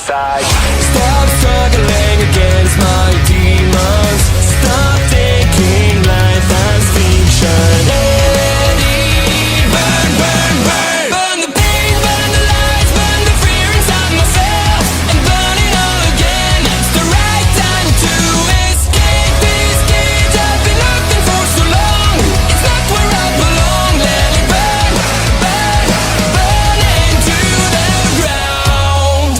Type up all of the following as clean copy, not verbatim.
side. Stop struggling against my demons. Stop taking life as fiction. Let it burn, burn, burn. Burn the pain, burn the lies, burn the fear inside myself, and burn it all again. It's the right time to escape this cage I've been looking for so long. It's not where I belong. Let it burn, burn, burn into the ground.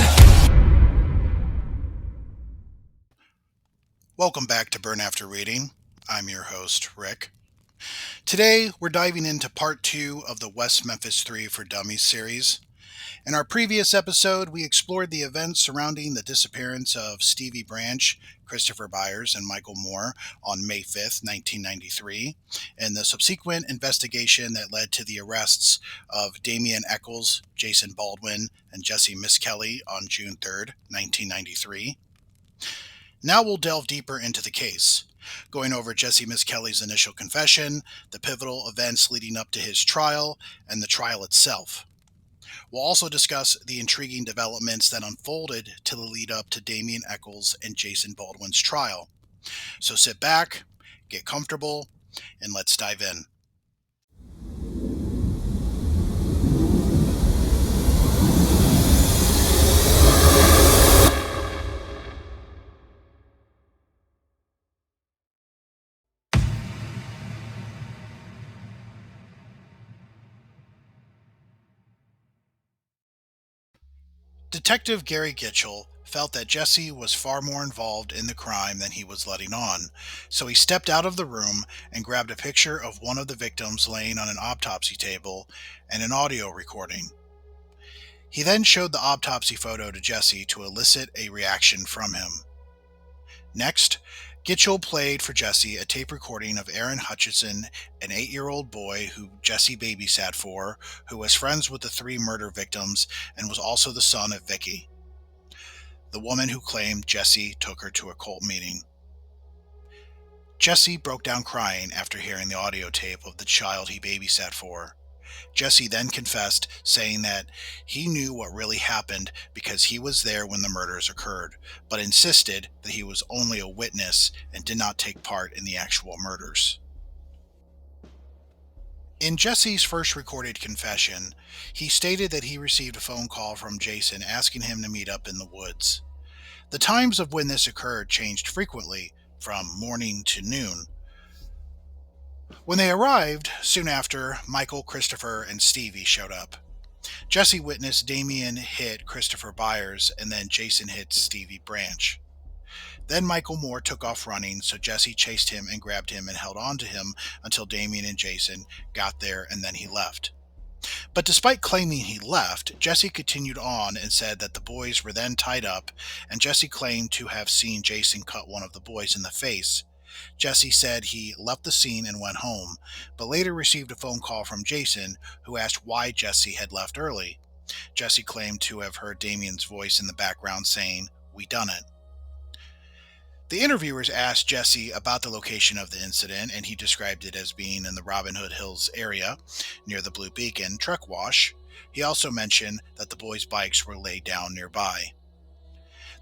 Welcome back to Burn After Reading. I'm your host, Rick. Today, we're diving into part 2 of the West Memphis Three for Dummies series. In our previous episode, we explored the events surrounding the disappearance of Stevie Branch, Christopher Byers, and Michael Moore on May 5th, 1993, and the subsequent investigation that led to the arrests of Damien Echols, Jason Baldwin, and Jessie Misskelley on June 3rd, 1993. Now we'll delve deeper into the case, going over Jessie Misskelley's initial confession, the pivotal events leading up to his trial, and the trial itself. We'll also discuss the intriguing developments that unfolded to the lead up to Damien Echols and Jason Baldwin's trial. So sit back, get comfortable, and let's dive in. Detective Gary Gitchell felt that Jessie was far more involved in the crime than he was letting on, so he stepped out of the room and grabbed a picture of one of the victims laying on an autopsy table and an audio recording. He then showed the autopsy photo to Jessie to elicit a reaction from him. Next, Gitchell played for Jessie a tape recording of Aaron Hutchinson, an 8-year-old boy who Jessie babysat for, who was friends with the 3 murder victims and was also the son of Vicky, the woman who claimed Jessie took her to a cult meeting. Jessie broke down crying after hearing the audio tape of the child he babysat for. Jessie then confessed, saying that he knew what really happened because he was there when the murders occurred, but insisted that he was only a witness and did not take part in the actual murders. In Jessie's first recorded confession, he stated that he received a phone call from Jason asking him to meet up in the woods. The times of when this occurred changed frequently, from morning to noon. When they arrived, soon after, Michael, Christopher, and Stevie showed up. Jessie witnessed Damien hit Christopher Byers, and then Jason hit Stevie Branch. Then Michael Moore took off running, so Jessie chased him and grabbed him and held on to him until Damien and Jason got there, and then he left. But despite claiming he left, Jessie continued on and said that the boys were then tied up, and Jessie claimed to have seen Jason cut one of the boys in the face. Jessie said he left the scene and went home, but later received a phone call from Jason, who asked why Jessie had left early. Jessie claimed to have heard Damien's voice in the background saying, "We done it." The interviewers asked Jessie about the location of the incident, and he described it as being in the Robin Hood Hills area, near the Blue Beacon truck wash. He also mentioned that the boys' bikes were laid down nearby.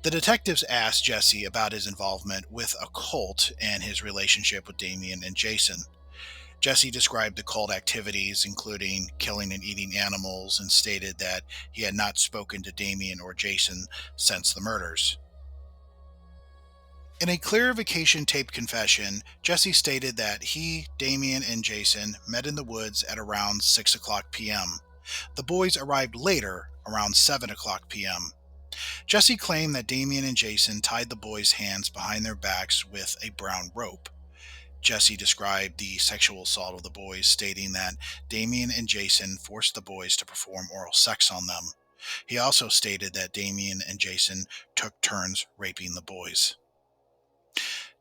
The detectives asked Jessie about his involvement with a cult and his relationship with Damien and Jason. Jessie described the cult activities, including killing and eating animals, and stated that he had not spoken to Damien or Jason since the murders. In a clarification taped confession, Jessie stated that he, Damien, and Jason met in the woods at around 6 o'clock p.m. The boys arrived later, around 7 o'clock p.m. Jessie claimed that Damien and Jason tied the boys' hands behind their backs with a brown rope. Jessie described the sexual assault of the boys, stating that Damien and Jason forced the boys to perform oral sex on them. He also stated that Damien and Jason took turns raping the boys.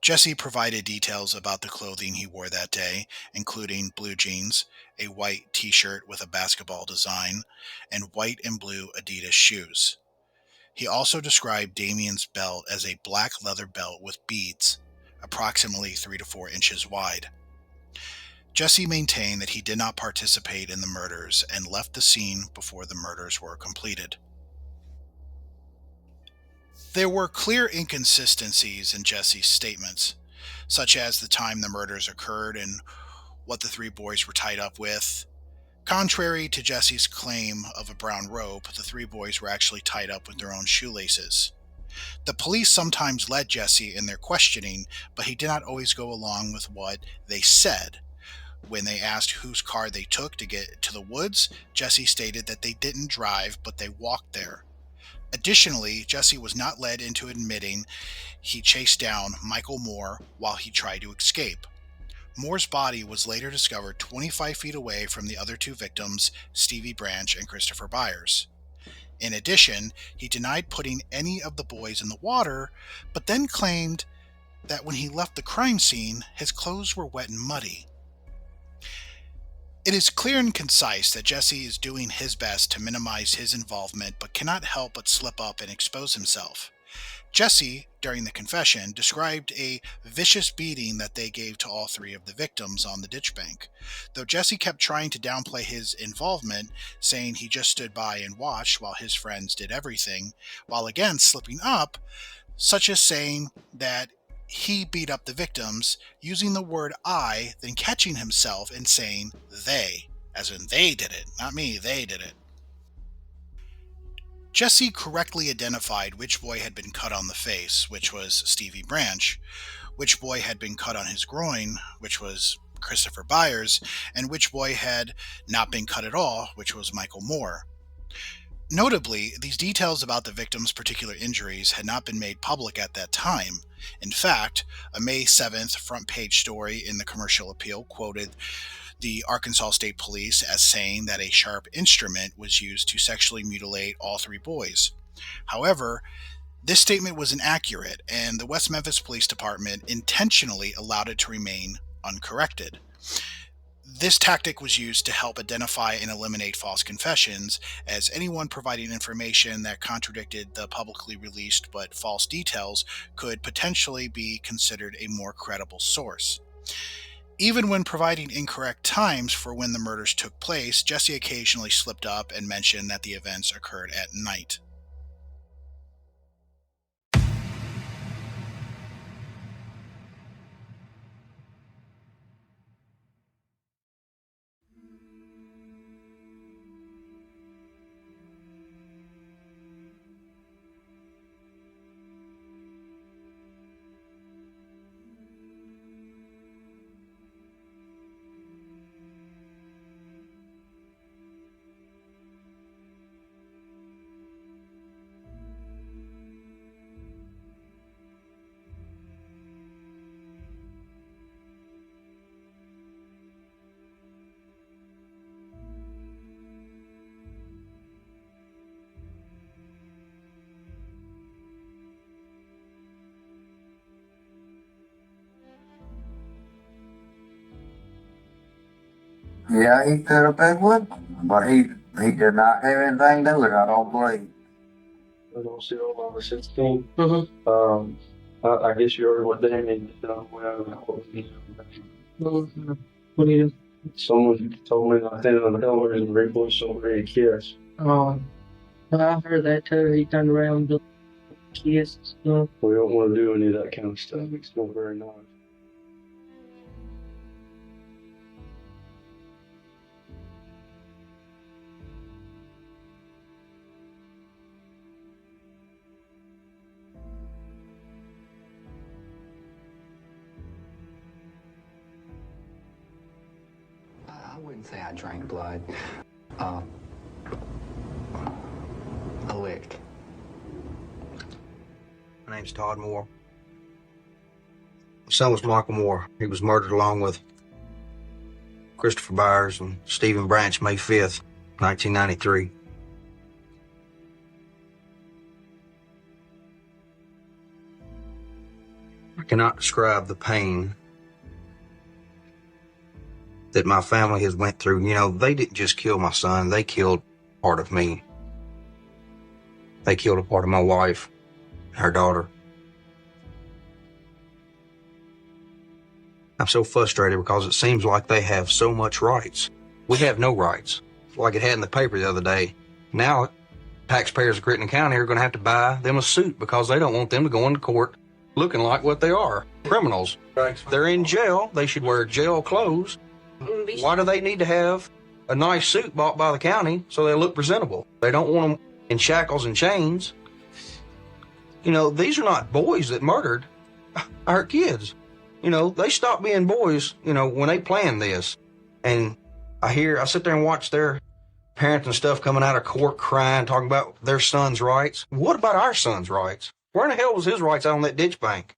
Jessie provided details about the clothing he wore that day, including blue jeans, a white t-shirt with a basketball design, and white and blue Adidas shoes. He also described Damien's belt as a black leather belt with beads, approximately 3 to 4 inches wide. Jessie maintained that he did not participate in the murders and left the scene before the murders were completed. There were clear inconsistencies in Jesse's statements, such as the time the murders occurred and what the three boys were tied up with. Contrary to Jesse's claim of a brown rope, the three boys were actually tied up with their own shoelaces. The police sometimes led Jesse in their questioning, but he did not always go along with what they said. When they asked whose car they took to get to the woods, Jesse stated that they didn't drive, but they walked there. Additionally, Jesse was not led into admitting he chased down Michael Moore while he tried to escape. Moore's body was later discovered 25 feet away from the other two victims, Stevie Branch and Christopher Byers. In addition, he denied putting any of the boys in the water, but then claimed that when he left the crime scene, his clothes were wet and muddy. It is clear and concise that Jesse is doing his best to minimize his involvement, but cannot help but slip up and expose himself. Jesse, during the confession, described a vicious beating that they gave to all three of the victims on the ditch bank. Though Jesse kept trying to downplay his involvement, saying he just stood by and watched while his friends did everything, while again slipping up, such as saying that he beat up the victims, using the word I, then catching himself and saying they, as in they did it, not me, they did it. Jesse correctly identified which boy had been cut on the face, which was Stevie Branch, which boy had been cut on his groin, which was Christopher Byers, and which boy had not been cut at all, which was Michael Moore. Notably, these details about the victims' particular injuries had not been made public at that time. In fact, a May 7th front page story in the Commercial Appeal quoted the Arkansas State Police as saying that a sharp instrument was used to sexually mutilate all three boys. However, this statement was inaccurate, and the West Memphis Police Department intentionally allowed it to remain uncorrected. This tactic was used to help identify and eliminate false confessions, as anyone providing information that contradicted the publicly released but false details could potentially be considered a more credible source. Even when providing incorrect times for when the murders took place, Jesse occasionally slipped up and mentioned that the events occurred at night. Yeah, he could have been with them, but he did not have anything to do with it, I don't believe. I don't see all over 16. I guess you heard what Damien done when What do you do? someone told me I think on the elevator and Ray Boy somebody kiss. Oh, I heard that too. He turned around and kissed and stuff. We don't want to do any of that kind of stuff. It's not very nice. I wouldn't say I drank blood. A lick. My name's Todd Moore. My son was Michael Moore. He was murdered along with Christopher Byers and Stephen Branch May 5th, 1993. I cannot describe the pain that my family has went through. You know, they didn't just kill my son, they killed part of me. They killed a part of my wife, her daughter. I'm so frustrated because it seems like they have so much rights. We have no rights. Like it had in the paper the other day. Now taxpayers of Crittenden County are going to have to buy them a suit because they don't want them to go into court looking like what they are, criminals. They're in jail. They should wear jail clothes. Why do they need to have a nice suit bought by the county so they look presentable? They don't want them in shackles and chains. You know, these are not boys that murdered our kids. You know, they stopped being boys, you know, when they planned this. And I sit there and watch their parents and stuff coming out of court crying, talking about their son's rights. What about our son's rights? Where in the hell was his rights out on that ditch bank?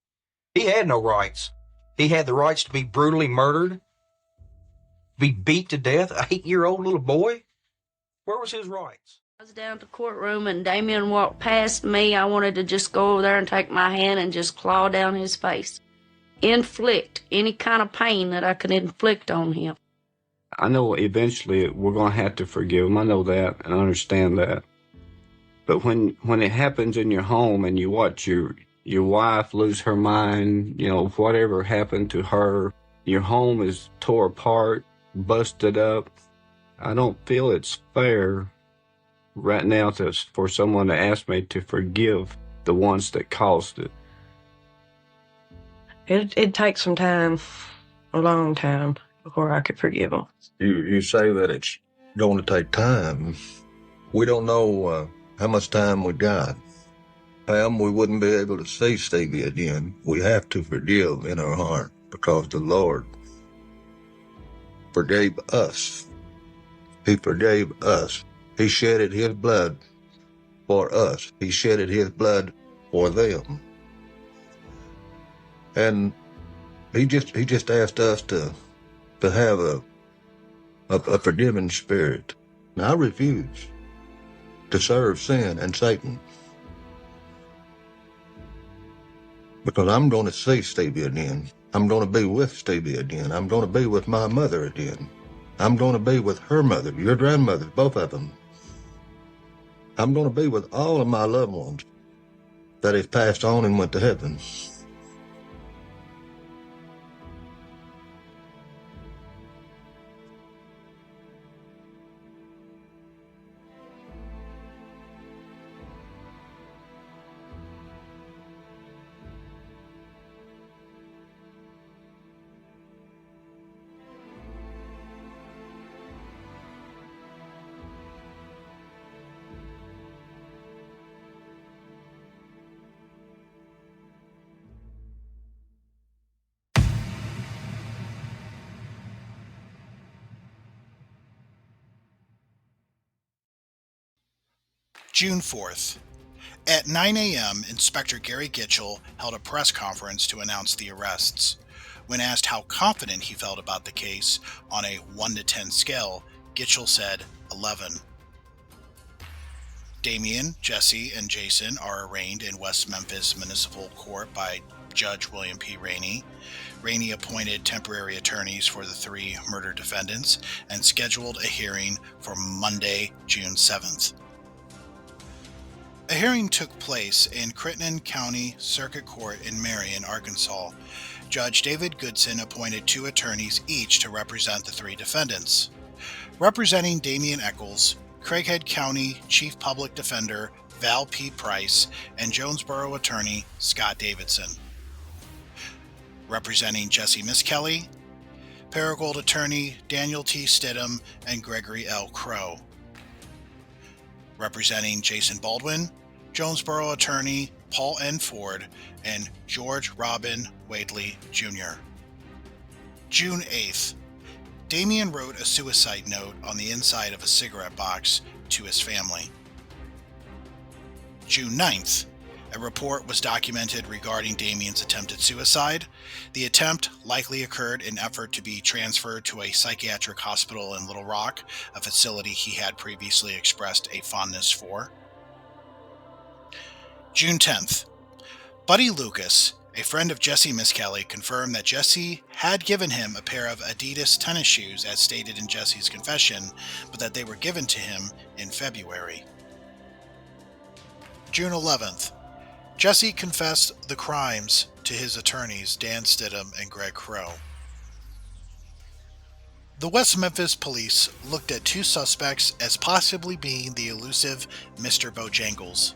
He had no rights. He had the rights to be brutally murdered, be beat to death, a 8-year-old little boy. Where was his rights? I was down at the courtroom and Damien walked past me. I wanted to just go over there and take my hand and just claw down his face. Inflict any kind of pain that I could inflict on him. I know eventually we're going to have to forgive him. I know that and I understand that. But when it happens in your home and you watch your wife lose her mind, you know, whatever happened to her, your home is tore apart, busted up. I don't feel it's fair right now for someone to ask me to forgive the ones that caused it. It takes some time, a long time, before I could forgive them. You say that it's going to take time. We don't know how much time we got. Pam, we wouldn't be able to see Stevie again. We have to forgive in our heart because the Lord forgave us. He forgave us. He shedded his blood for us. He shedded his blood for them. And he just asked us to have a forgiving spirit. Now, I refuse to serve sin and Satan because I'm going to see Stevie again. I'm going to be with Stevie again. I'm going to be with my mother again. I'm going to be with her mother, your grandmother, both of them. I'm going to be with all of my loved ones that have passed on and went to heaven. June 4th. At 9 a.m., Inspector Gary Gitchell held a press conference to announce the arrests. When asked how confident he felt about the case on a 1 to 10 scale, Gitchell said 11. Damien, Jessie, and Jason are arraigned in West Memphis Municipal Court by Judge William P. Rainey. Rainey appointed temporary attorneys for the 3 murder defendants and scheduled a hearing for Monday, June 7th. A hearing took place in Crittenden County Circuit Court in Marion, Arkansas. Judge David Goodson appointed 2 attorneys each to represent the 3 defendants. Representing Damien Echols, Craighead County Chief Public Defender Val P. Price, and Jonesboro attorney Scott Davidson. Representing Jessie Misskelley, Paragould attorney Daniel T. Stidham and Gregory L. Crow. Representing Jason Baldwin, Jonesboro attorney Paul N. Ford, and George Robin Wadley, Jr. June 8th. Damien wrote a suicide note on the inside of a cigarette box to his family. June 9th. A report was documented regarding Damien's attempted suicide. The attempt likely occurred in effort to be transferred to a psychiatric hospital in Little Rock, a facility he had previously expressed a fondness for. June 10th. Buddy Lucas, a friend of Jessie Misskelley, confirmed that Jessie had given him a pair of Adidas tennis shoes as stated in Jessie's confession, but that they were given to him in February. June 11th. Jessie confessed the crimes to his attorneys Dan Stidham and Greg Crow. The West Memphis police looked at two suspects as possibly being the elusive Mr. Bojangles.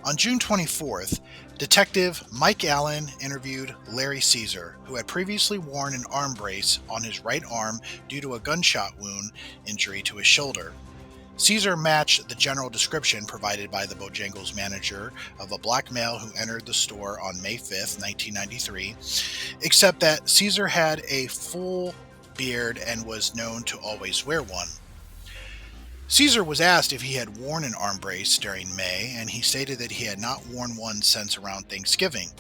On June 24th, Detective Mike Allen interviewed Larry Caesar, who had previously worn an arm brace on his right arm due to a gunshot wound injury to his shoulder. Caesar matched the general description provided by the Bojangles manager of a black male who entered the store on May 5th, 1993, except that Caesar had a full beard and was known to always wear one. Caesar was asked if he had worn an arm brace during May, and he stated that he had not worn one since around Thanksgiving.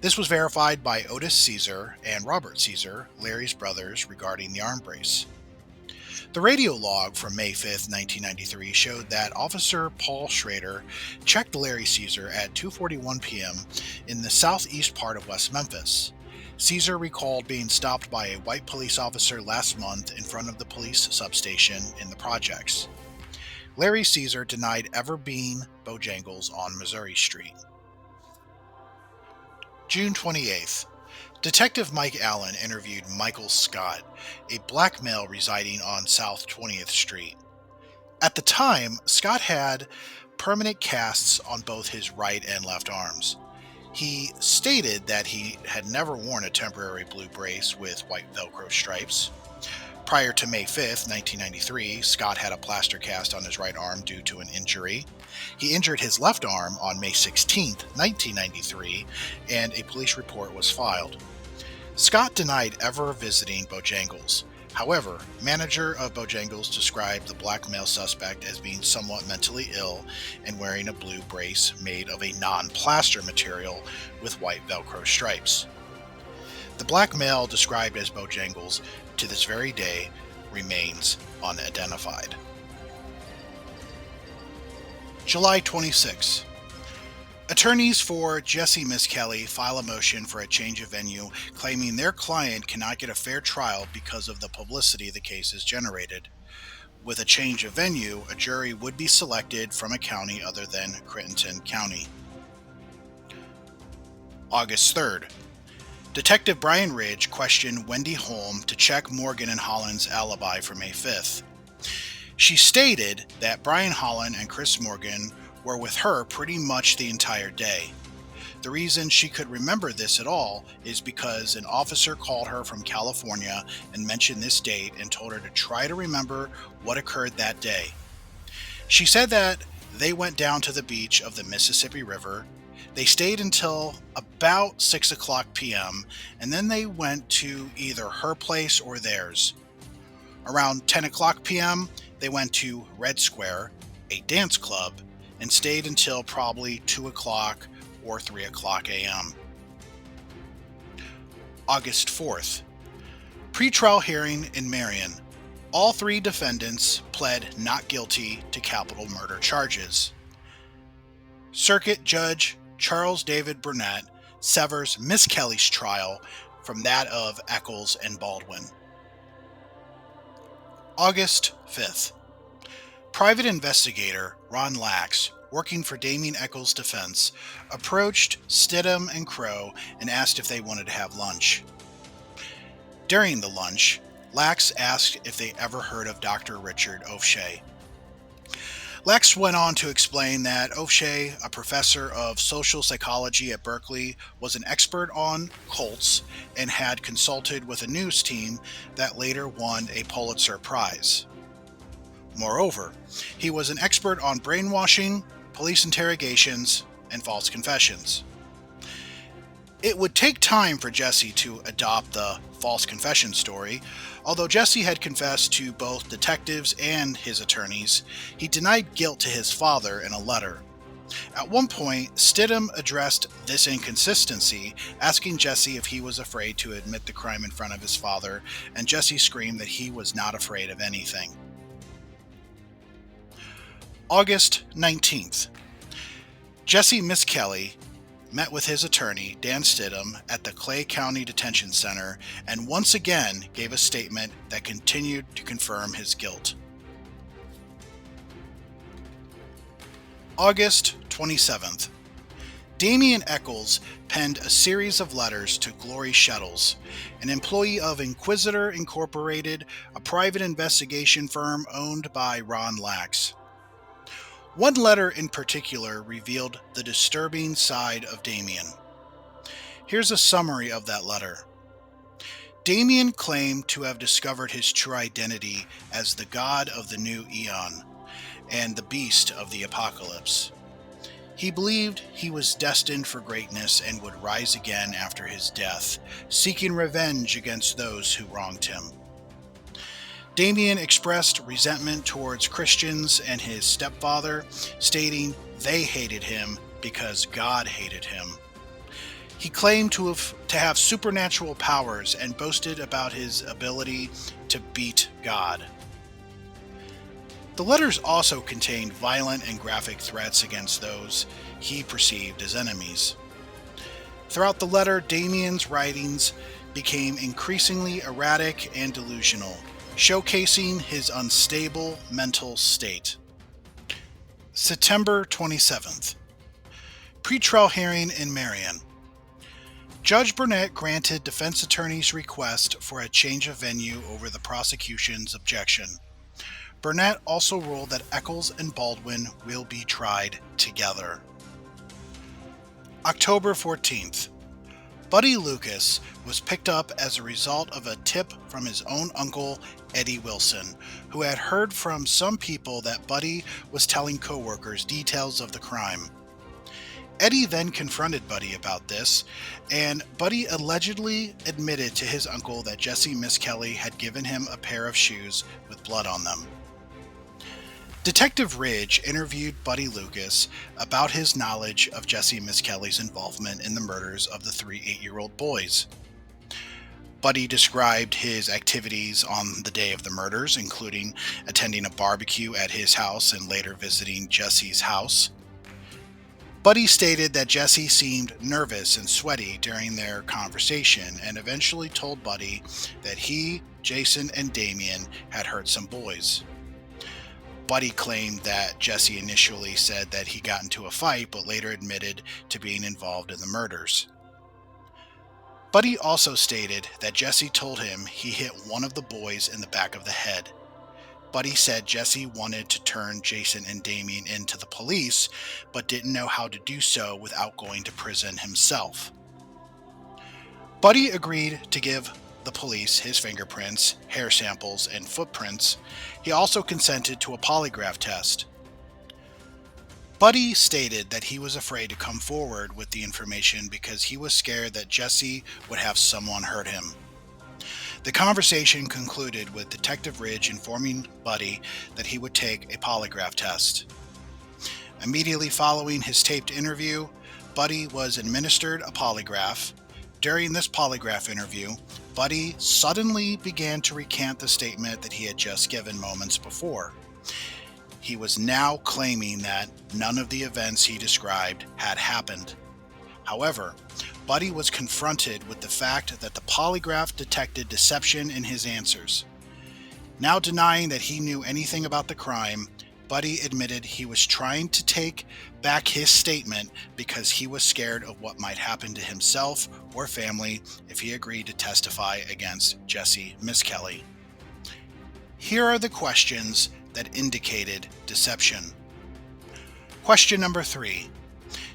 This was verified by Otis Caesar and Robert Caesar, Larry's brothers, regarding the arm brace. The radio log from May 5th, 1993 showed that Officer Paul Schrader checked Larry Caesar at 2:41 p.m. in the southeast part of West Memphis. Caesar recalled being stopped by a white police officer last month in front of the police substation in the projects. Larry Caesar denied ever being Bojangles on Missouri Street. June 28th. Detective Mike Allen interviewed Michael Scott, a black male residing on South 20th Street. At the time, Scott had permanent casts on both his right and left arms. He stated that he had never worn a temporary blue brace with white Velcro stripes. Prior to May 5th, 1993, Scott had a plaster cast on his right arm due to an injury. He injured his left arm on May 16th, 1993, and a police report was filed. Scott denied ever visiting Bojangles. However, manager of Bojangles described the black male suspect as being somewhat mentally ill and wearing a blue brace made of a non-plaster material with white Velcro stripes. The black male described as Bojangles to this very day remains unidentified. July 26. Attorneys for Jessie Misskelley file a motion for a change of venue, claiming their client cannot get a fair trial because of the publicity the case has generated. With a change of venue, a jury would be selected from a county other than Crittenden County. August 3rd. Detective Brian Ridge questioned Wendy Holm to check Morgan and Holland's alibi for May 5th. She stated that Brian Holland and Chris Morgan were with her pretty much the entire day. The reason she could remember this at all is because an officer called her from California and mentioned this date and told her to try to remember what occurred that day. She said that they went down to the beach of the Mississippi River. They stayed until about 6 o'clock p.m. and then they went to either her place or theirs. Around 10 o'clock p.m., they went to Red Square, a dance club, and stayed until probably 2 o'clock or 3 o'clock a.m. August 4th. Pretrial hearing in Marion. All three defendants pled not guilty to capital murder charges. Circuit Judge Charles David Burnett severs Misskelley's trial from that of Echols and Baldwin. August 5th. Private investigator Ron Lax, working for Damien Echols' defense, approached Stidham and Crow and asked if they wanted to have lunch. During the lunch, Lax asked if they ever heard of Dr. Richard O'Shea. Lax went on to explain that O'Shea, a professor of social psychology at Berkeley, was an expert on cults and had consulted with a news team that later won a Pulitzer Prize. Moreover, he was an expert on brainwashing, police interrogations, and false confessions. It would take time for Jessie to adopt the false confession story. Although Jessie had confessed to both detectives and his attorneys, he denied guilt to his father in a letter. At one point, Stidham addressed this inconsistency, asking Jessie if he was afraid to admit the crime in front of his father, and Jessie screamed that he was not afraid of anything. August 19th. Jessie Misskelley met with his attorney, Dan Stidham, at the Clay County Detention Center and once again gave a statement that continued to confirm his guilt. August 27th. Damien Echols penned a series of letters to Glory Shettles, an employee of Inquisitor Incorporated, a private investigation firm owned by Ron Lax. One letter in particular revealed the disturbing side of Damien. Here's a summary of that letter. Damien claimed to have discovered his true identity as the god of the new eon and the beast of the apocalypse. He believed he was destined for greatness and would rise again after his death, seeking revenge against those who wronged him. Damien expressed resentment towards Christians and his stepfather, stating they hated him because God hated him. He claimed to have supernatural powers and boasted about his ability to beat God. The letters also contained violent and graphic threats against those he perceived as enemies. Throughout the letter, Damien's writings became increasingly erratic and delusional, showcasing his unstable mental state. September 27th. Pretrial hearing in Marion. Judge Burnett granted defense attorney's request for a change of venue over the prosecution's objection. Burnett also ruled that Echols and Baldwin will be tried together. October 14th. Buddy Lucas was picked up as a result of a tip from his own uncle, Eddie Wilson, who had heard from some people that Buddy was telling coworkers details of the crime. Eddie then confronted Buddy about this, and Buddy allegedly admitted to his uncle that Jessie Misskelley had given him a pair of shoes with blood on them. Detective Ridge interviewed Buddy Lucas about his knowledge of Jessie Misskelley's involvement in the murders of the 3 8-year-old boys. Buddy described his activities on the day of the murders, including attending a barbecue at his house and later visiting Jessie's house. Buddy stated that Jessie seemed nervous and sweaty during their conversation and eventually told Buddy that he, Jason, and Damien had hurt some boys. Buddy claimed that Jessie initially said that he got into a fight, but later admitted to being involved in the murders. Buddy also stated that Jessie told him he hit one of the boys in the back of the head. Buddy said Jessie wanted to turn Jason and Damien into the police, but didn't know how to do so without going to prison himself. Buddy agreed to give the police his fingerprints, hair samples, and footprints. He also consented to a polygraph test. Buddy stated that he was afraid to come forward with the information because he was scared that Jessie would have someone hurt him. The conversation concluded with Detective Ridge informing Buddy that he would take a polygraph test. Immediately following his taped interview, Buddy was administered a polygraph. During this polygraph interview, Buddy suddenly began to recant the statement that he had just given moments before. He was now claiming that none of the events he described had happened. However, Buddy was confronted with the fact that the polygraph detected deception in his answers. Now denying that he knew anything about the crime, Buddy admitted he was trying to take back his statement because he was scared of what might happen to himself or family if he agreed to testify against Jessie Misskelley. Here are the questions that indicated deception. Question number 3.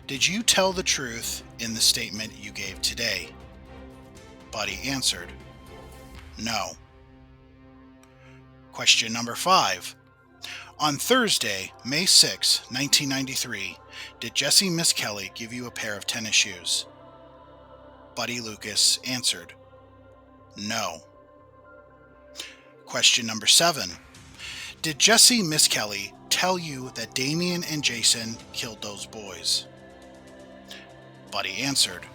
Did you tell the truth in the statement you gave today? Buddy answered, no. Question number 5. On Thursday, May 6, 1993, did Jessie Misskelley give you a pair of tennis shoes? Buddy Lucas answered, no. Question number 7. Did Jessie Misskelley tell you that Damien and Jason killed those boys? Buddy answered,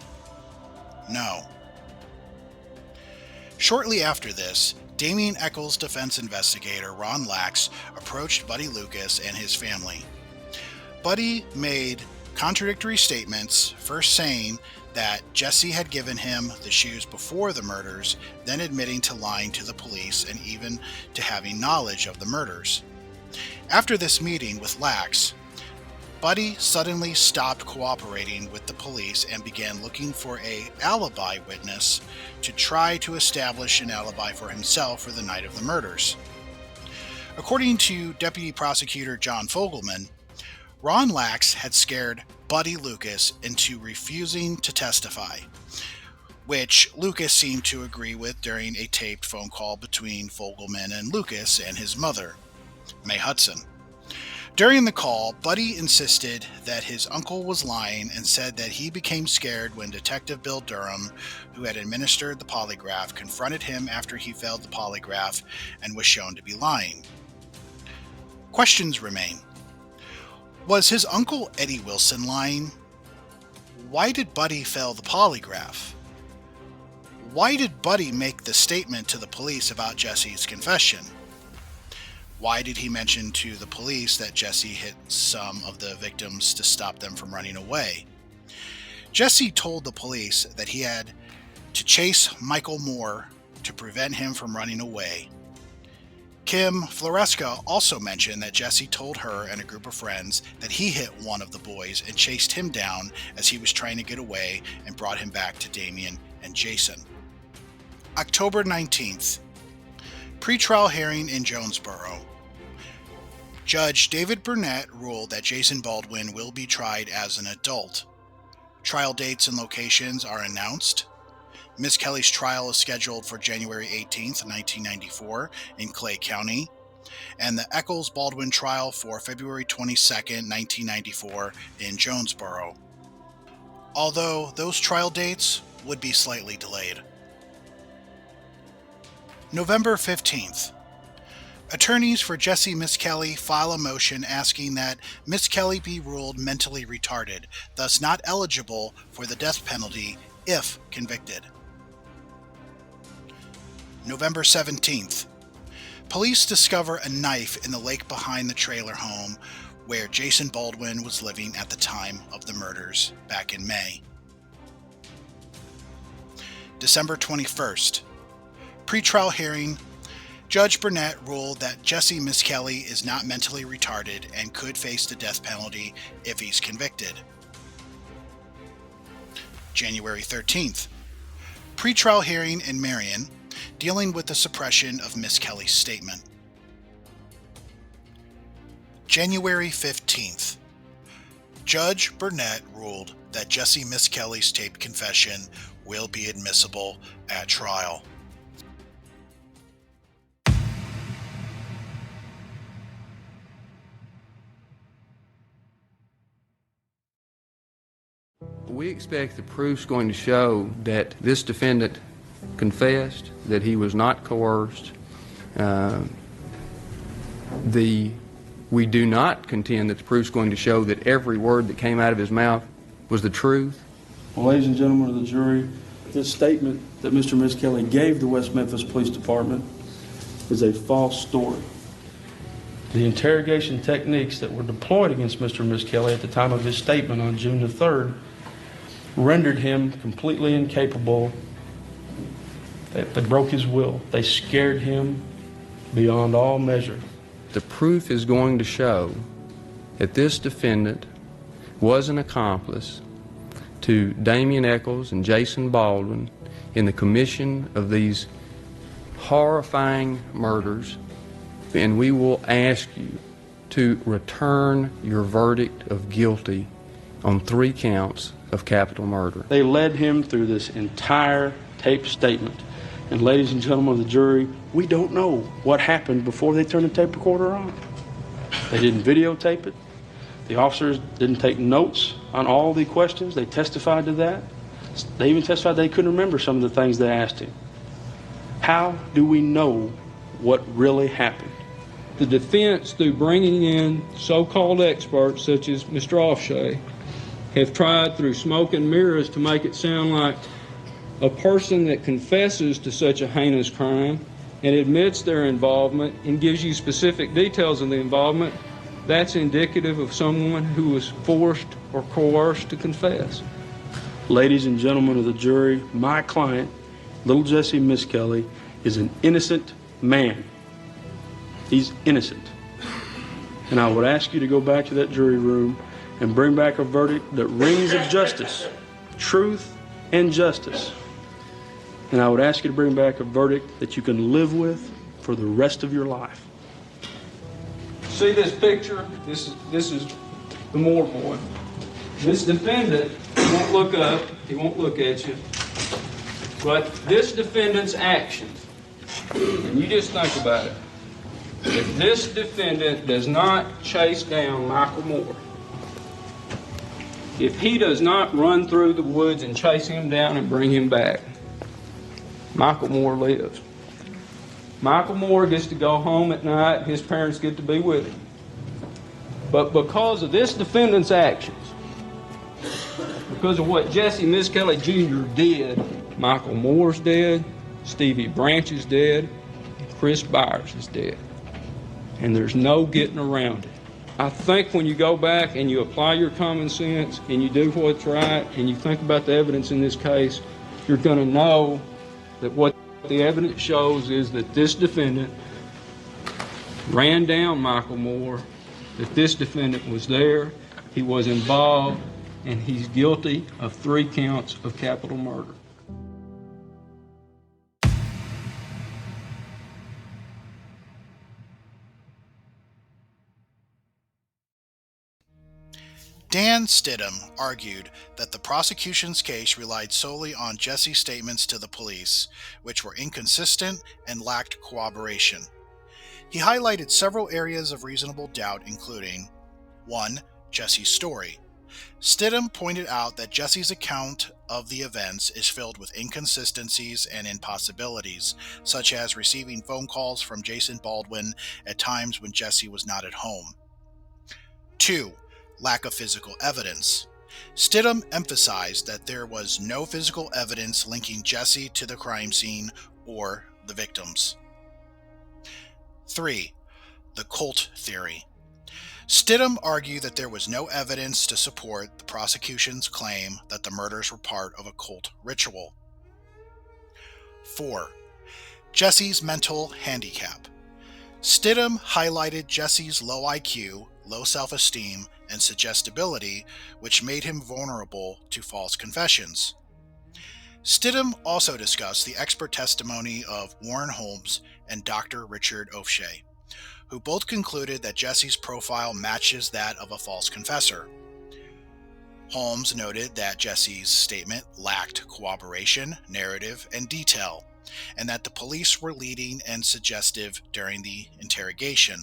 no. Shortly after this, Damien Echols' defense investigator Ron Lax approached Buddy Lucas and his family. Buddy made contradictory statements, first saying that Jessie had given him the shoes before the murders, then admitting to lying to the police and even to having knowledge of the murders. After this meeting with Lax, Buddy suddenly stopped cooperating with the police and began looking for an alibi witness to try to establish an alibi for himself for the night of the murders. According to Deputy Prosecutor John Fogelman, Ron Lax had scared Buddy Lucas into refusing to testify, which Lucas seemed to agree with during a taped phone call between Fogelman and Lucas and his mother, May Hudson. During the call, Buddy insisted that his uncle was lying and said that he became scared when Detective Bill Durham, who had administered the polygraph, confronted him after he failed the polygraph and was shown to be lying. Questions remain. Was his uncle Eddie Wilson lying? Why did Buddy fail the polygraph? Why did Buddy make the statement to the police about Jessie's confession? Why did he mention to the police that Jessie hit some of the victims to stop them from running away? Jessie told the police that he had to chase Michael Moore to prevent him from running away. Kim Floresca also mentioned that Jessie told her and a group of friends that he hit one of the boys and chased him down as he was trying to get away and brought him back to Damien and Jason. October 19th. Pretrial hearing in Jonesboro. Judge David Burnett ruled that Jason Baldwin will be tried as an adult. Trial dates and locations are announced. Misskelley's trial is scheduled for January 18th, 1994 in Clay County, and the Echols-Baldwin trial for February 22nd, 1994 in Jonesboro, although those trial dates would be slightly delayed. November 15th. Attorneys for Jessie Misskelley file a motion asking that Misskelley be ruled mentally retarded, thus not eligible for the death penalty if convicted. November 17th. Police discover a knife in the lake behind the trailer home where Jason Baldwin was living at the time of the murders back in May. December 21st. Pretrial hearing. Judge Burnett ruled that Jessie Misskelley is not mentally retarded and could face the death penalty if he's convicted. January 13th. Pretrial hearing in Marion, dealing with the suppression of Misskelley's statement. January 15th. Judge Burnett ruled that Jessie Misskelley's taped confession will be admissible at trial. We expect the proof's going to show that this defendant confessed, that he was not coerced. We do not contend that the proof's going to show that every word that came out of his mouth was the truth. Well, ladies and gentlemen of the jury, this statement that Mr. Misskelley gave the West Memphis Police Department is a false story. The interrogation techniques that were deployed against Mr. Misskelley at the time of his statement on June the 3rd rendered him completely incapable. They broke his will. They scared him beyond all measure. The proof is going to show that this defendant was an accomplice to Damien Echols and Jason Baldwin in the commission of these horrifying murders, and we will ask you to return your verdict of guilty on 3 counts of capital murder. They led him through this entire tape statement. And ladies and gentlemen of the jury, we don't know what happened before they turned the tape recorder on. They didn't videotape it. The officers didn't take notes on all the questions. They testified to that. They even testified they couldn't remember some of the things they asked him. How do we know what really happened? The defense, through bringing in so-called experts such as Mr. Offshay, have tried through smoke and mirrors to make it sound like a person that confesses to such a heinous crime and admits their involvement and gives you specific details of the involvement, that's indicative of someone who was forced or coerced to confess. Ladies and gentlemen of the jury, my client, little Jessie Misskelley, is an innocent man. He's innocent. And I would ask you to go back to that jury room and bring back a verdict that rings of justice, truth, and justice. And I would ask you to bring back a verdict that you can live with for the rest of your life. See this picture? This is the Moore boy. This defendant, he won't look up, he won't look at you, but this defendant's actions, and you just think about it. If this defendant does not chase down Michael Moore, if he does not run through the woods and chase him down and bring him back, Michael Moore lives. Michael Moore gets to go home at night, his parents get to be with him. But because of this defendant's actions, because of what Jessie Misskelley Jr. did, Michael Moore's dead, Stevie Branch is dead, Chris Byers is dead. And there's no getting around it. I think when you go back and you apply your common sense and you do what's right and you think about the evidence in this case, you're going to know that what the evidence shows is that this defendant ran down Michael Moore, that this defendant was there, he was involved, and he's guilty of 3 counts of capital murder. Dan Stidham argued that the prosecution's case relied solely on Jessie's statements to the police, which were inconsistent and lacked corroboration. He highlighted several areas of reasonable doubt, including 1. Jessie's story. Stidham pointed out that Jessie's account of the events is filled with inconsistencies and impossibilities, such as receiving phone calls from Jason Baldwin at times when Jessie was not at home. 2. Lack of physical evidence. Stidham emphasized that there was no physical evidence linking Jessie to the crime scene or the victims. 3. The cult theory. Stidham argued that there was no evidence to support the prosecution's claim that the murders were part of a cult ritual. 4. Jessie's mental handicap. Stidham highlighted Jessie's low IQ, low self-esteem, and suggestibility, which made him vulnerable to false confessions. Stidham also discussed the expert testimony of Warren Holmes and Dr. Richard O'Shea, who both concluded that Jessie's profile matches that of a false confessor. Holmes noted that Jessie's statement lacked corroboration, narrative, and detail, and that the police were leading and suggestive during the interrogation.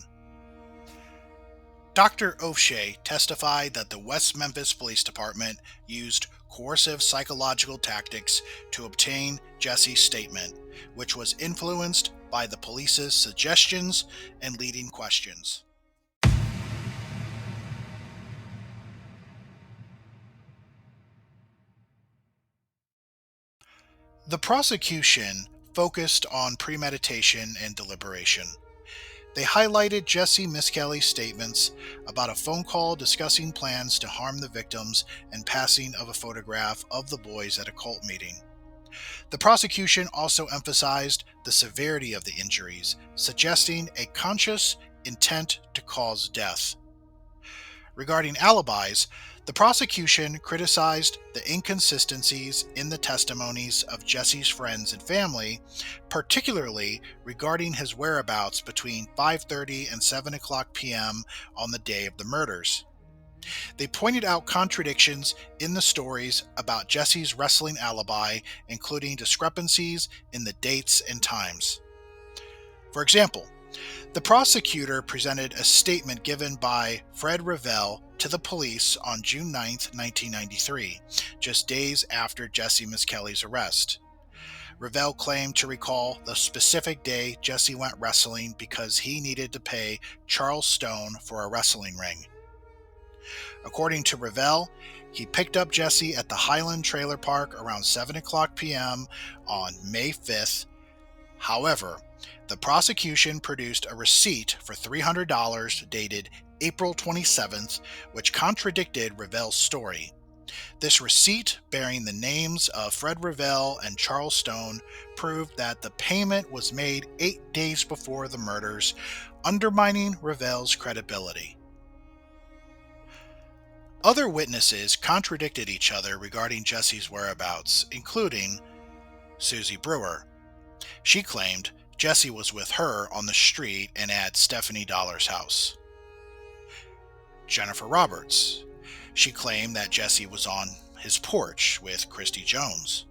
Dr. O'Shea testified that the West Memphis Police Department used coercive psychological tactics to obtain Jessie's statement, which was influenced by the police's suggestions and leading questions. The prosecution focused on premeditation and deliberation. They highlighted Jessie Misskelley's statements about a phone call discussing plans to harm the victims and passing of a photograph of the boys at a cult meeting. The prosecution also emphasized the severity of the injuries, suggesting a conscious intent to cause death. Regarding alibis, the prosecution criticized the inconsistencies in the testimonies of Jessie's friends and family, particularly regarding his whereabouts between 5:30 and 7 o'clock p.m. on the day of the murders. They pointed out contradictions in the stories about Jessie's wrestling alibi, including discrepancies in the dates and times. For example, the prosecutor presented a statement given by Fred Revell to the police on June 9, 1993, just days after Jessie Misskelley's arrest. Revell claimed to recall the specific day Jessie went wrestling because he needed to pay Charles Stone for a wrestling ring. According to Revell, he picked up Jessie at the Highland Trailer Park around 7 o'clock p.m. on May 5th. However, the prosecution produced a receipt for $300 dated April 27th, which contradicted Revell's story. This receipt, bearing the names of Fred Revell and Charles Stone, proved that the payment was made 8 days before the murders, undermining Revell's credibility. Other witnesses contradicted each other regarding Jessie's whereabouts, including Susie Brewer. She claimed Jessie was with her on the street and at Stephanie Dollar's house. Jennifer Roberts. She claimed that Jessie was on his porch with Christy Jones.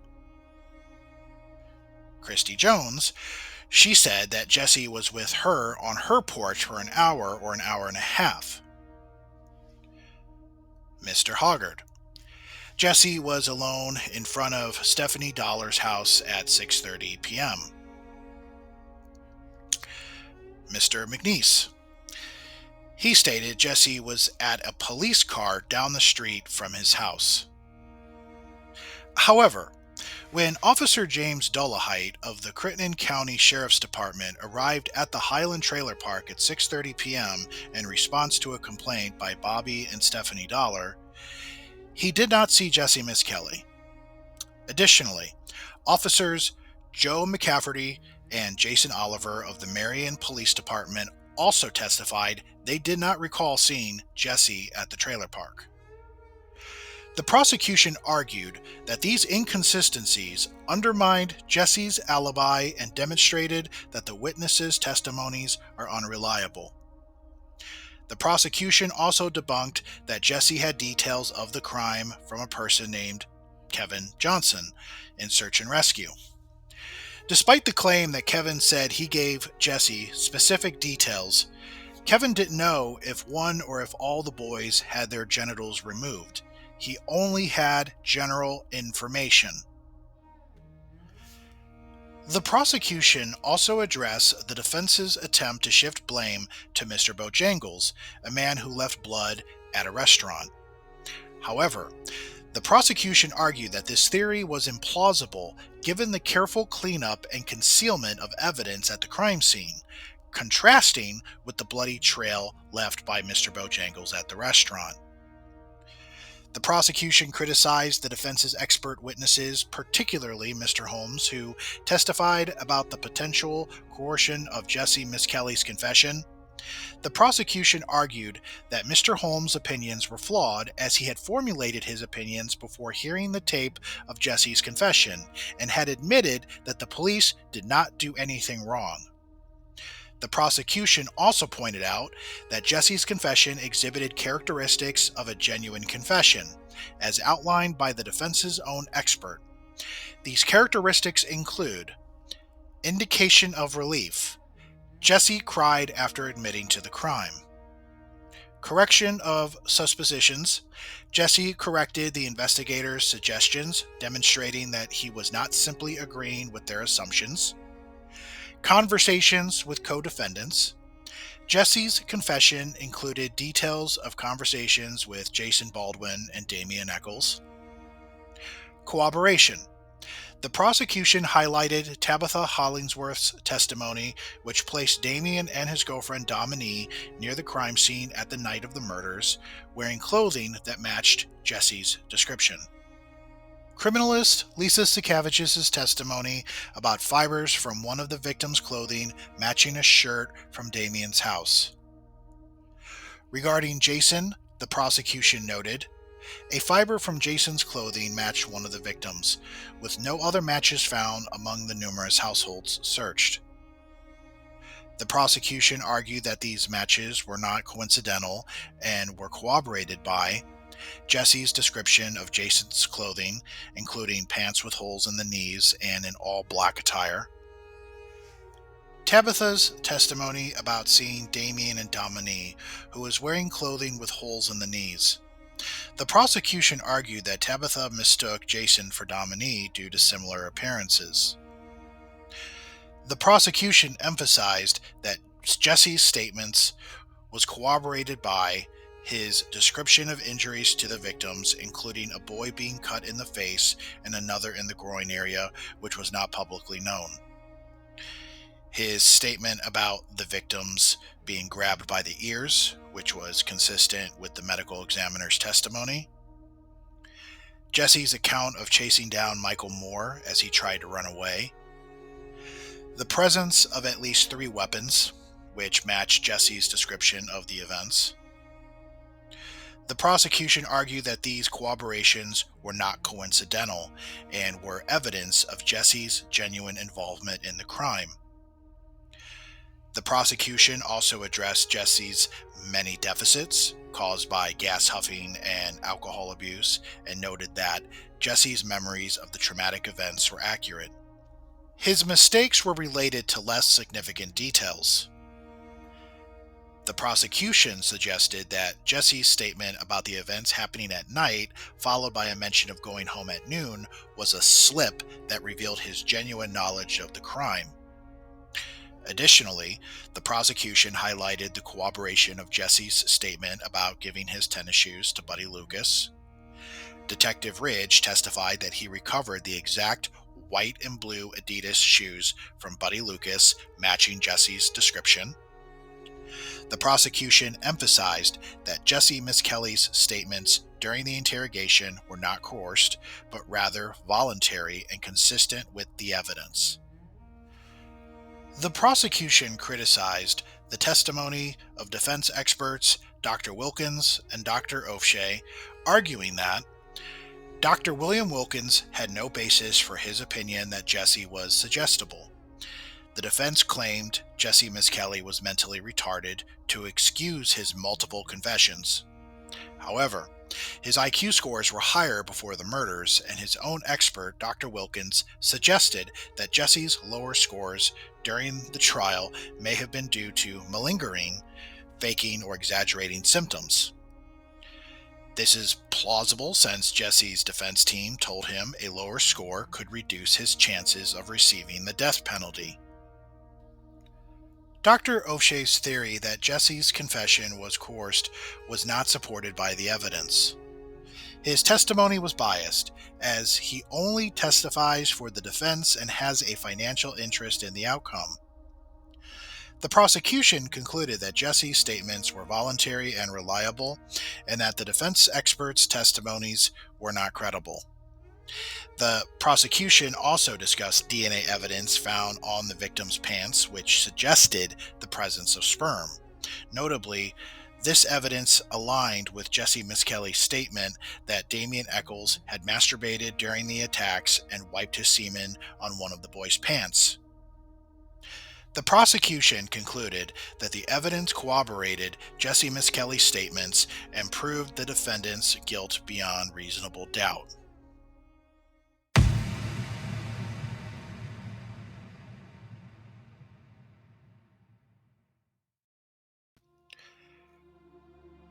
Christy Jones, she said that Jessie was with her on her porch for an hour or an hour and a half. Mr. Hoggard. Jessie was alone in front of Stephanie Dollar's house at 6:30 p.m. Mr. McNeese. He stated Jessie was at a police car down the street from his house. However, when Officer James Dolahite of the Crittenden County Sheriff's Department arrived at the Highland Trailer Park at 6:30 p.m. in response to a complaint by Bobby and Stephanie Dollar, he did not see Jessie Misskelley. Additionally, officers Joe McCafferty and Jason Oliver of the Marion Police Department also testified they did not recall seeing Jessie at the trailer park. The prosecution argued that these inconsistencies undermined Jessie's alibi and demonstrated that the witnesses' testimonies are unreliable. The prosecution also debunked that Jessie had details of the crime from a person named Kevin Johnson in search and rescue. Despite the claim that Kevin said he gave Jessie specific details, Kevin didn't know if one or if all the boys had their genitals removed. He only had general information. The prosecution also addressed the defense's attempt to shift blame to Mr. Bojangles, a man who left blood at a restaurant. However, the prosecution argued that this theory was implausible given the careful cleanup and concealment of evidence at the crime scene, contrasting with the bloody trail left by Mr. Bojangles at the restaurant. The prosecution criticized the defense's expert witnesses, particularly Mr. Holmes, who testified about the potential coercion of Jessie Misskelley's confession. The prosecution argued that Mr. Holmes' opinions were flawed as he had formulated his opinions before hearing the tape of Jessie's confession and had admitted that the police did not do anything wrong. The prosecution also pointed out that Jessie's confession exhibited characteristics of a genuine confession, as outlined by the defense's own expert. These characteristics include indication of relief. Jessie cried after admitting to the crime. Correction of suppositions. Jessie corrected the investigators' suggestions, demonstrating that he was not simply agreeing with their assumptions. Conversations with co-defendants. Jessie's confession included details of conversations with Jason Baldwin and Damien Echols. Corroboration. The prosecution highlighted Tabitha Hollingsworth's testimony, which placed Damien and his girlfriend Dominique near the crime scene at the night of the murders, wearing clothing that matched Jessie's description. Criminalist Lisa Sakavich's testimony about fibers from one of the victims' clothing matching a shirt from Damien's house. Regarding Jason, the prosecution noted, a fiber from Jason's clothing matched one of the victims, with no other matches found among the numerous households searched. The prosecution argued that these matches were not coincidental and were corroborated by Jessie's description of Jason's clothing, including pants with holes in the knees and an all-black attire. Tabitha's testimony about seeing Damien and Dominique, who was wearing clothing with holes in the knees. The prosecution argued that Tabitha mistook Jason for Dominique due to similar appearances. The prosecution emphasized that Jesse's statements was corroborated by his description of injuries to the victims, including a boy being cut in the face and another in the groin area, which was not publicly known. His statement about the victims being grabbed by the ears, which was consistent with the medical examiner's testimony. Jesse's account of chasing down Michael Moore as he tried to run away. The presence of at least 3 weapons, which matched Jesse's description of the events. The prosecution argued that these corroborations were not coincidental and were evidence of Jessie's genuine involvement in the crime. The prosecution also addressed Jessie's many deficits caused by gas huffing and alcohol abuse and noted that Jessie's memories of the traumatic events were accurate. His mistakes were related to less significant details. The prosecution suggested that Jessie's statement about the events happening at night, followed by a mention of going home at noon, was a slip that revealed his genuine knowledge of the crime. Additionally, the prosecution highlighted the corroboration of Jessie's statement about giving his tennis shoes to Buddy Lucas. Detective Ridge testified that he recovered the exact white and blue Adidas shoes from Buddy Lucas, matching Jessie's description. The prosecution emphasized that Jessie Misskelley's statements during the interrogation were not coerced, but rather voluntary and consistent with the evidence. The prosecution criticized the testimony of defense experts Dr. Wilkins and Dr. O'Shea, arguing that Dr. William Wilkins had no basis for his opinion that Jessie was suggestible. The defense claimed Jessie Misskelley was mentally retarded to excuse his multiple confessions. However, his IQ scores were higher before the murders, and his own expert, Dr. Wilkins, suggested that Jessie's lower scores during the trial may have been due to malingering, faking, or exaggerating symptoms. This is plausible since Jessie's defense team told him a lower score could reduce his chances of receiving the death penalty. Dr. O'Shea's theory that Jessie's confession was coerced was not supported by the evidence. His testimony was biased, as he only testifies for the defense and has a financial interest in the outcome. The prosecution concluded that Jessie's statements were voluntary and reliable, and that the defense experts' testimonies were not credible. The prosecution also discussed DNA evidence found on the victim's pants, which suggested the presence of sperm. Notably, this evidence aligned with Jessie Misskelley's statement that Damien Echols had masturbated during the attacks and wiped his semen on one of the boys' pants. The prosecution concluded that the evidence corroborated Jessie Misskelley's statements and proved the defendant's guilt beyond reasonable doubt.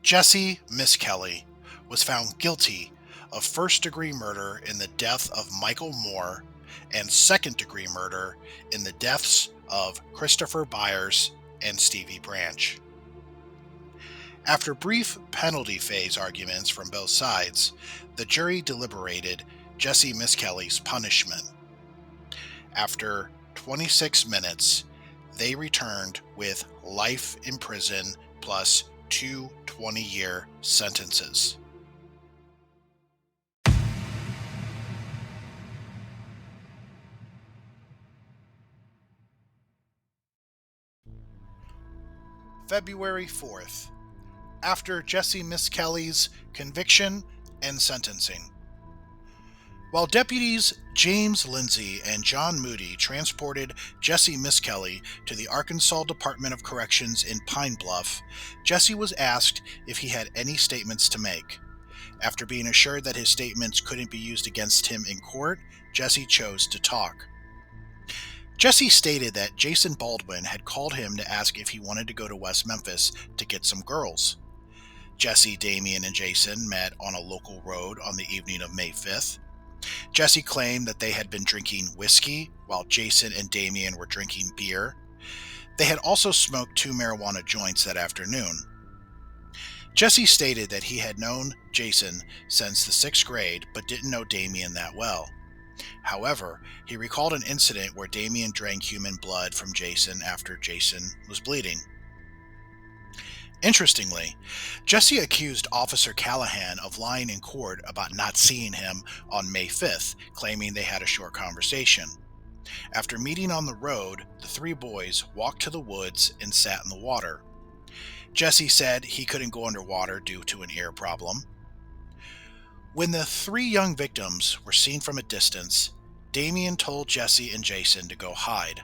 Jessie Misskelley was found guilty of first-degree murder in the death of Michael Moore and second-degree murder in the deaths of Christopher Byers and Stevie Branch. After brief penalty phase arguments from both sides, the jury deliberated Jessie Misskelley's punishment. After 26 minutes, they returned with life in prison plus 2 20-year sentences. February 4th, after Jessie Misskelley's conviction and sentencing. While deputies James Lindsay and John Moody transported Jessie Misskelley to the Arkansas Department of Corrections in Pine Bluff, Jessie was asked if he had any statements to make. After being assured that his statements couldn't be used against him in court, Jessie chose to talk. Jessie stated that Jason Baldwin had called him to ask if he wanted to go to West Memphis to get some girls. Jessie, Damien, and Jason met on a local road on the evening of May 5th. Jessie claimed that they had been drinking whiskey while Jason and Damien were drinking beer. They had also smoked 2 marijuana joints that afternoon. Jessie stated that he had known Jason since the 6th grade but didn't know Damien that well. However, he recalled an incident where Damien drank human blood from Jason after Jason was bleeding. Interestingly, Jessie accused Officer Callahan of lying in court about not seeing him on May 5th, claiming they had a short conversation. After meeting on the road, the 3 boys walked to the woods and sat in the water. Jessie said he couldn't go underwater due to an air problem. When the 3 young victims were seen from a distance, Damien told Jessie and Jason to go hide.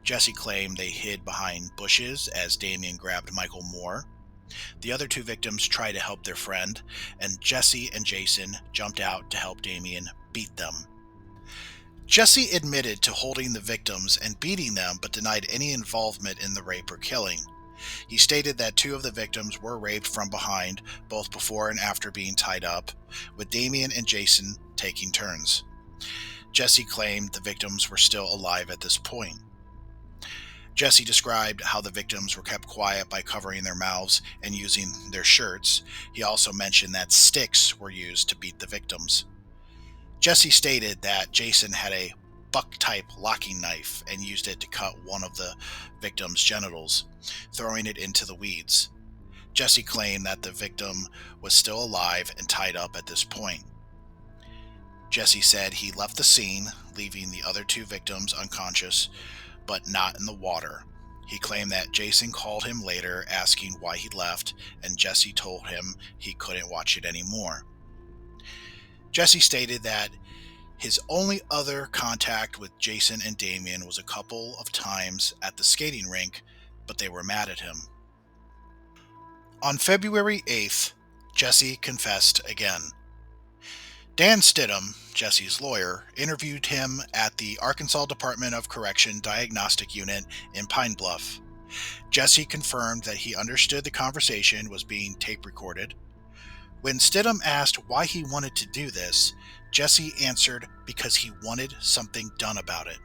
Jessie claimed they hid behind bushes as Damien grabbed Michael Moore. The other 2 victims tried to help their friend, and Jessie and Jason jumped out to help Damien beat them. Jessie admitted to holding the victims and beating them, but denied any involvement in the rape or killing. He stated that 2 of the victims were raped from behind, both before and after being tied up, with Damien and Jason taking turns. Jessie claimed the victims were still alive at this point. Jessie described how the victims were kept quiet by covering their mouths and using their shirts. He also mentioned that sticks were used to beat the victims. Jessie stated that Jason had a buck-type locking knife and used it to cut one of the victim's genitals, throwing it into the weeds. Jessie claimed that the victim was still alive and tied up at this point. Jessie said he left the scene, leaving the other 2 victims unconscious, but not in the water. He claimed that Jason called him later asking why he left, and Jessie told him he couldn't watch it anymore. Jessie stated that his only other contact with Jason and Damien was a couple of times at the skating rink, but they were mad at him. On February 8th, Jessie confessed again. Dan Stidham, Jessie's lawyer, interviewed him at the Arkansas Department of Correction Diagnostic Unit in Pine Bluff. Jessie confirmed that he understood the conversation was being tape recorded. When Stidham asked why he wanted to do this, Jessie answered because he wanted something done about it.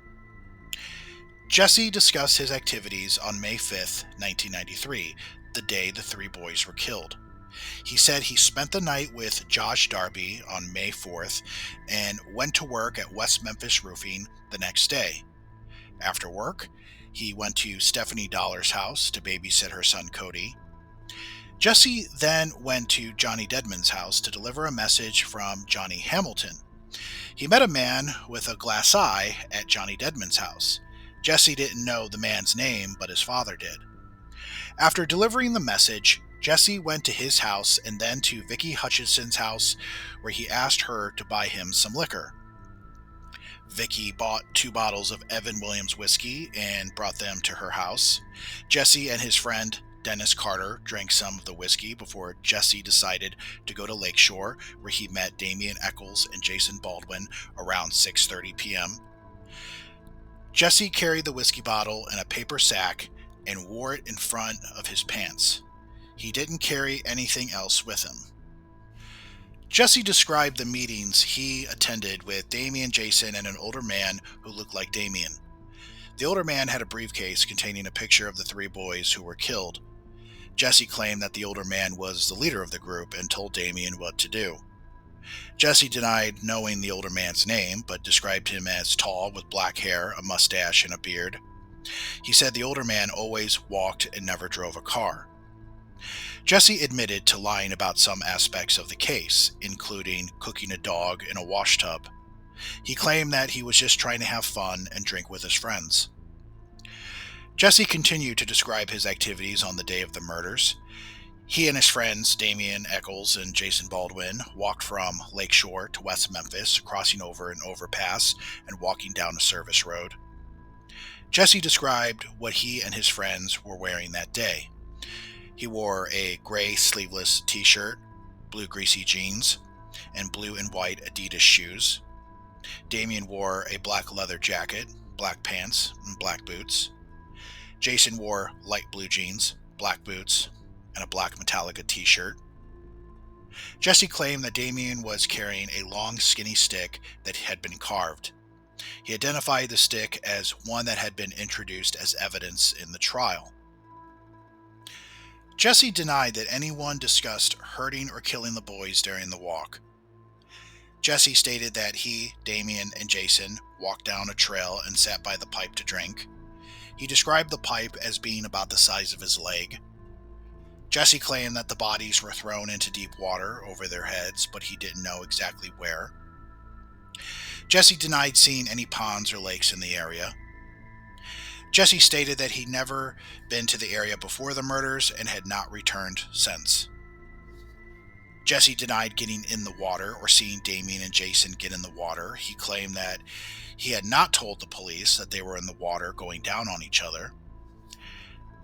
Jessie discussed his activities on May 5th, 1993, the day the 3 boys were killed. He said he spent the night with Josh Darby on May 4th and went to work at West Memphis Roofing the next day. After work, he went to Stephanie Dollar's house to babysit her son Cody. Jessie then went to Johnny Dedman's house to deliver a message from Johnny Hamilton. He met a man with a glass eye at Johnny Dedman's house. Jessie didn't know the man's name, but his father did. After delivering the message, Jessie went to his house and then to Vicky Hutchinson's house, where he asked her to buy him some liquor. Vicky bought 2 bottles of Evan Williams whiskey and brought them to her house. Jessie and his friend Dennis Carter drank some of the whiskey before Jessie decided to go to Lakeshore, where he met Damien Echols and Jason Baldwin around 6:30 p.m. Jessie carried the whiskey bottle in a paper sack and wore it in front of his pants. He didn't carry anything else with him. Jessie described the meetings he attended with Damien, Jason, and an older man who looked like Damien. The older man had a briefcase containing a picture of the 3 boys who were killed. Jessie claimed that the older man was the leader of the group and told Damien what to do. Jessie denied knowing the older man's name, but described him as tall with black hair, a mustache, and a beard. He said the older man always walked and never drove a car. Jessie admitted to lying about some aspects of the case, including cooking a dog in a wash tub. He claimed that he was just trying to have fun and drink with his friends. Jessie continued to describe his activities on the day of the murders. He and his friends, Damien Echols and Jason Baldwin, walked from Lakeshore to West Memphis, crossing over an overpass and walking down a service road. Jessie described what he and his friends were wearing that day. He wore a gray sleeveless t-shirt, blue greasy jeans, and blue and white Adidas shoes. Damien wore a black leather jacket, black pants, and black boots. Jason wore light blue jeans, black boots, and a black Metallica t-shirt. Jessie claimed that Damien was carrying a long, skinny stick that had been carved. He identified the stick as one that had been introduced as evidence in the trial. Jessie denied that anyone discussed hurting or killing the boys during the walk. Jessie stated that he, Damien, and Jason walked down a trail and sat by the pipe to drink. He described the pipe as being about the size of his leg. Jessie claimed that the bodies were thrown into deep water over their heads, but he didn't know exactly where. Jessie denied seeing any ponds or lakes in the area. Jessie stated that he'd never been to the area before the murders and had not returned since. Jessie denied getting in the water or seeing Damien and Jason get in the water. He claimed that he had not told the police that they were in the water going down on each other.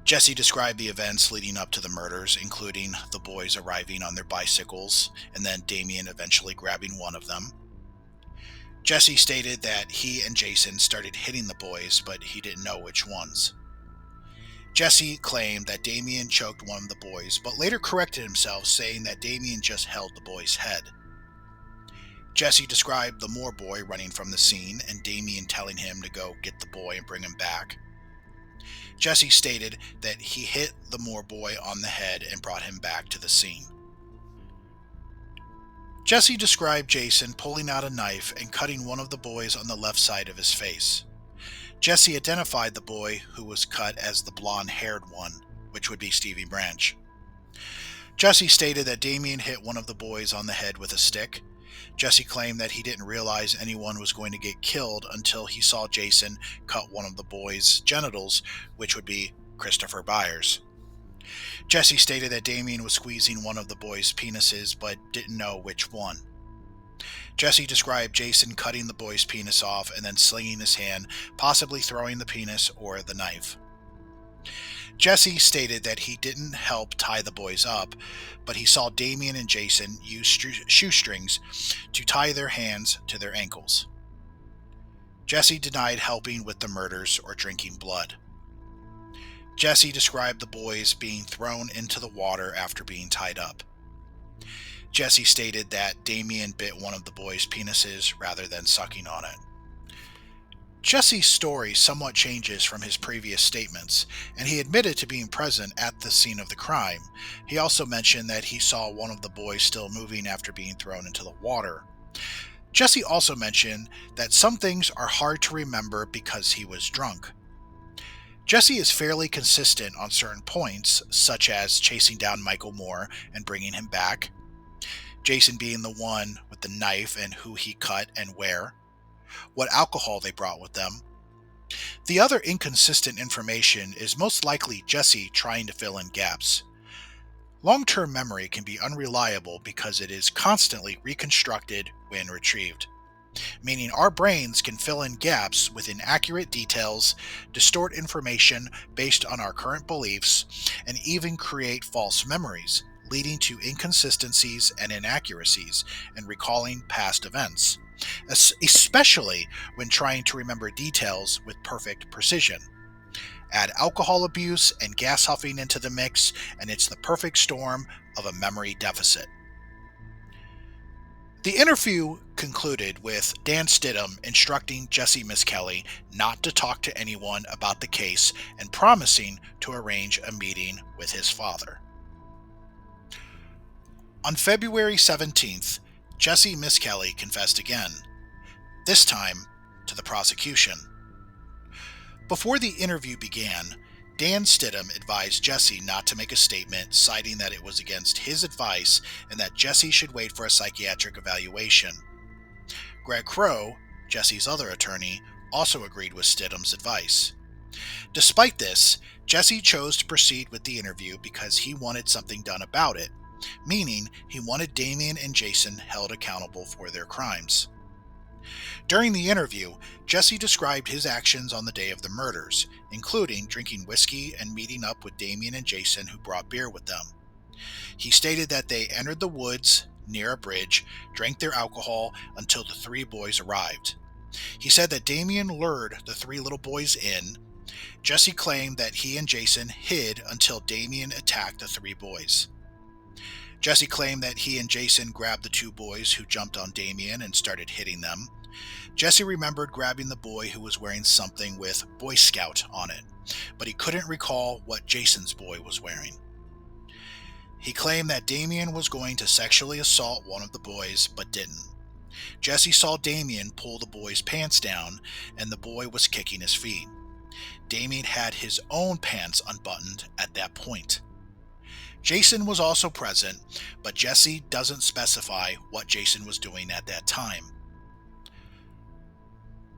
Jessie described the events leading up to the murders, including the boys arriving on their bicycles and then Damien eventually grabbing one of them. Jessie stated that he and Jason started hitting the boys, but he didn't know which ones. Jessie claimed that Damien choked one of the boys, but later corrected himself, saying that Damien just held the boy's head. Jessie described the Moore boy running from the scene and Damien telling him to go get the boy and bring him back. Jessie stated that he hit the Moore boy on the head and brought him back to the scene. Jessie described Jason pulling out a knife and cutting one of the boys on the left side of his face. Jessie identified the boy who was cut as the blonde-haired one, which would be Stevie Branch. Jessie stated that Damien hit one of the boys on the head with a stick. Jessie claimed that he didn't realize anyone was going to get killed until he saw Jason cut one of the boys' genitals, which would be Christopher Byers. Jessie stated that Damien was squeezing one of the boys' penises but didn't know which one. Jessie described Jason cutting the boy's penis off and then slinging his hand, possibly throwing the penis or the knife. Jessie stated that he didn't help tie the boys up, but he saw Damien and Jason use shoestrings to tie their hands to their ankles. Jessie denied helping with the murders or drinking blood. Jessie described the boys being thrown into the water after being tied up. Jessie stated that Damien bit one of the boys' penises rather than sucking on it. Jessie's story somewhat changes from his previous statements, and he admitted to being present at the scene of the crime. He also mentioned that he saw one of the boys still moving after being thrown into the water. Jessie also mentioned that some things are hard to remember because he was drunk. Jessie is fairly consistent on certain points, such as chasing down Michael Moore and bringing him back, Jason being the one with the knife and who he cut and where, what alcohol they brought with them. The other inconsistent information is most likely Jessie trying to fill in gaps. Long-term memory can be unreliable because it is constantly reconstructed when retrieved, meaning our brains can fill in gaps with inaccurate details, distort information based on our current beliefs, and even create false memories, leading to inconsistencies and inaccuracies in recalling past events, especially when trying to remember details with perfect precision. Add alcohol abuse and gas huffing into the mix, and it's the perfect storm of a memory deficit. The interview concluded with Dan Stidham instructing Jessie Misskelley not to talk to anyone about the case and promising to arrange a meeting with his father. On February 17th, Jessie Misskelley confessed again, this time to the prosecution. Before the interview began, Dan Stidham advised Jessie not to make a statement, citing that it was against his advice and that Jessie should wait for a psychiatric evaluation. Greg Crow, Jessie's other attorney, also agreed with Stidham's advice. Despite this, Jessie chose to proceed with the interview because he wanted something done about it, meaning he wanted Damien and Jason held accountable for their crimes. During the interview, Jessie described his actions on the day of the murders, including drinking whiskey and meeting up with Damien and Jason, who brought beer with them. He stated that they entered the woods near a bridge, drank their alcohol until the three boys arrived. He said that Damien lured the three little boys in. Jessie claimed that he and Jason hid until Damien attacked the three boys. Jessie claimed that he and Jason grabbed the two boys who jumped on Damien and started hitting them. Jessie remembered grabbing the boy who was wearing something with Boy Scout on it, but he couldn't recall what Jason's boy was wearing. He claimed that Damien was going to sexually assault one of the boys, but didn't. Jessie saw Damien pull the boy's pants down, and the boy was kicking his feet. Damien had his own pants unbuttoned at that point. Jason was also present, but Jessie doesn't specify what Jason was doing at that time.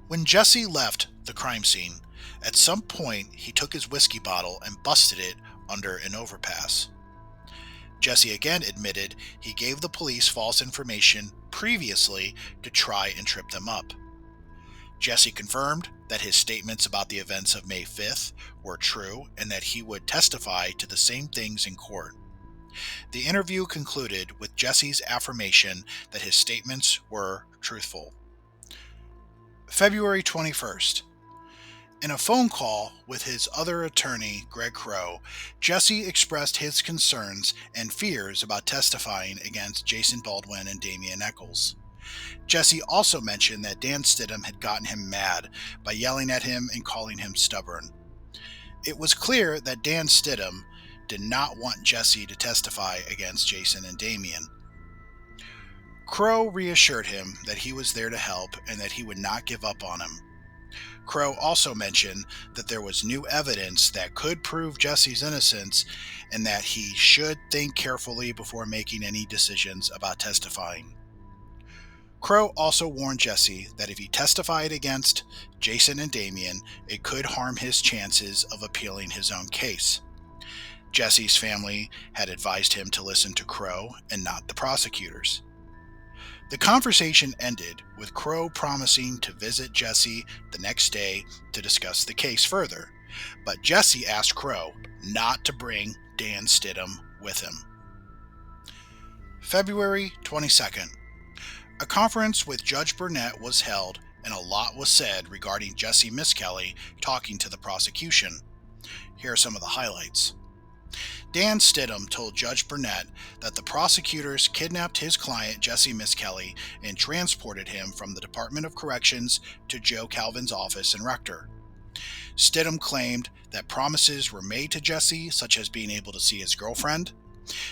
When Jessie left the crime scene, At some point, he took his whiskey bottle and busted it under an overpass. Jessie again admitted he gave the police false information previously to try and trip them up. Jessie confirmed that his statements about the events of May 5th were true and that he would testify to the same things in court. The interview concluded with Jessie's affirmation that his statements were truthful. February 21st. In a phone call with his other attorney, Greg Crow, Jessie expressed his concerns and fears about testifying against Jason Baldwin and Damien Echols. Jessie also mentioned that Dan Stidham had gotten him mad by yelling at him and calling him stubborn. It was clear that Dan Stidham did not want Jessie to testify against Jason and Damien. Crow reassured him that he was there to help and that he would not give up on him. Crow also mentioned that there was new evidence that could prove Jessie's innocence and that he should think carefully before making any decisions about testifying. Crow also warned Jessie that if he testified against Jason and Damien, it could harm his chances of appealing his own case. Jessie's family had advised him to listen to Crow and not the prosecutors. The conversation ended with Crow promising to visit Jessie the next day to discuss the case further, but Jessie asked Crow not to bring Dan Stidham with him. February 22nd. A conference with Judge Burnett was held and a lot was said regarding Jessie Misskelley talking to the prosecution. Here are some of the highlights. Dan Stidham told Judge Burnett that the prosecutors kidnapped his client Jessie Misskelley and transported him from the Department of Corrections to Joe Calvin's office in Rector. Stidham claimed that promises were made to Jessie, such as being able to see his girlfriend.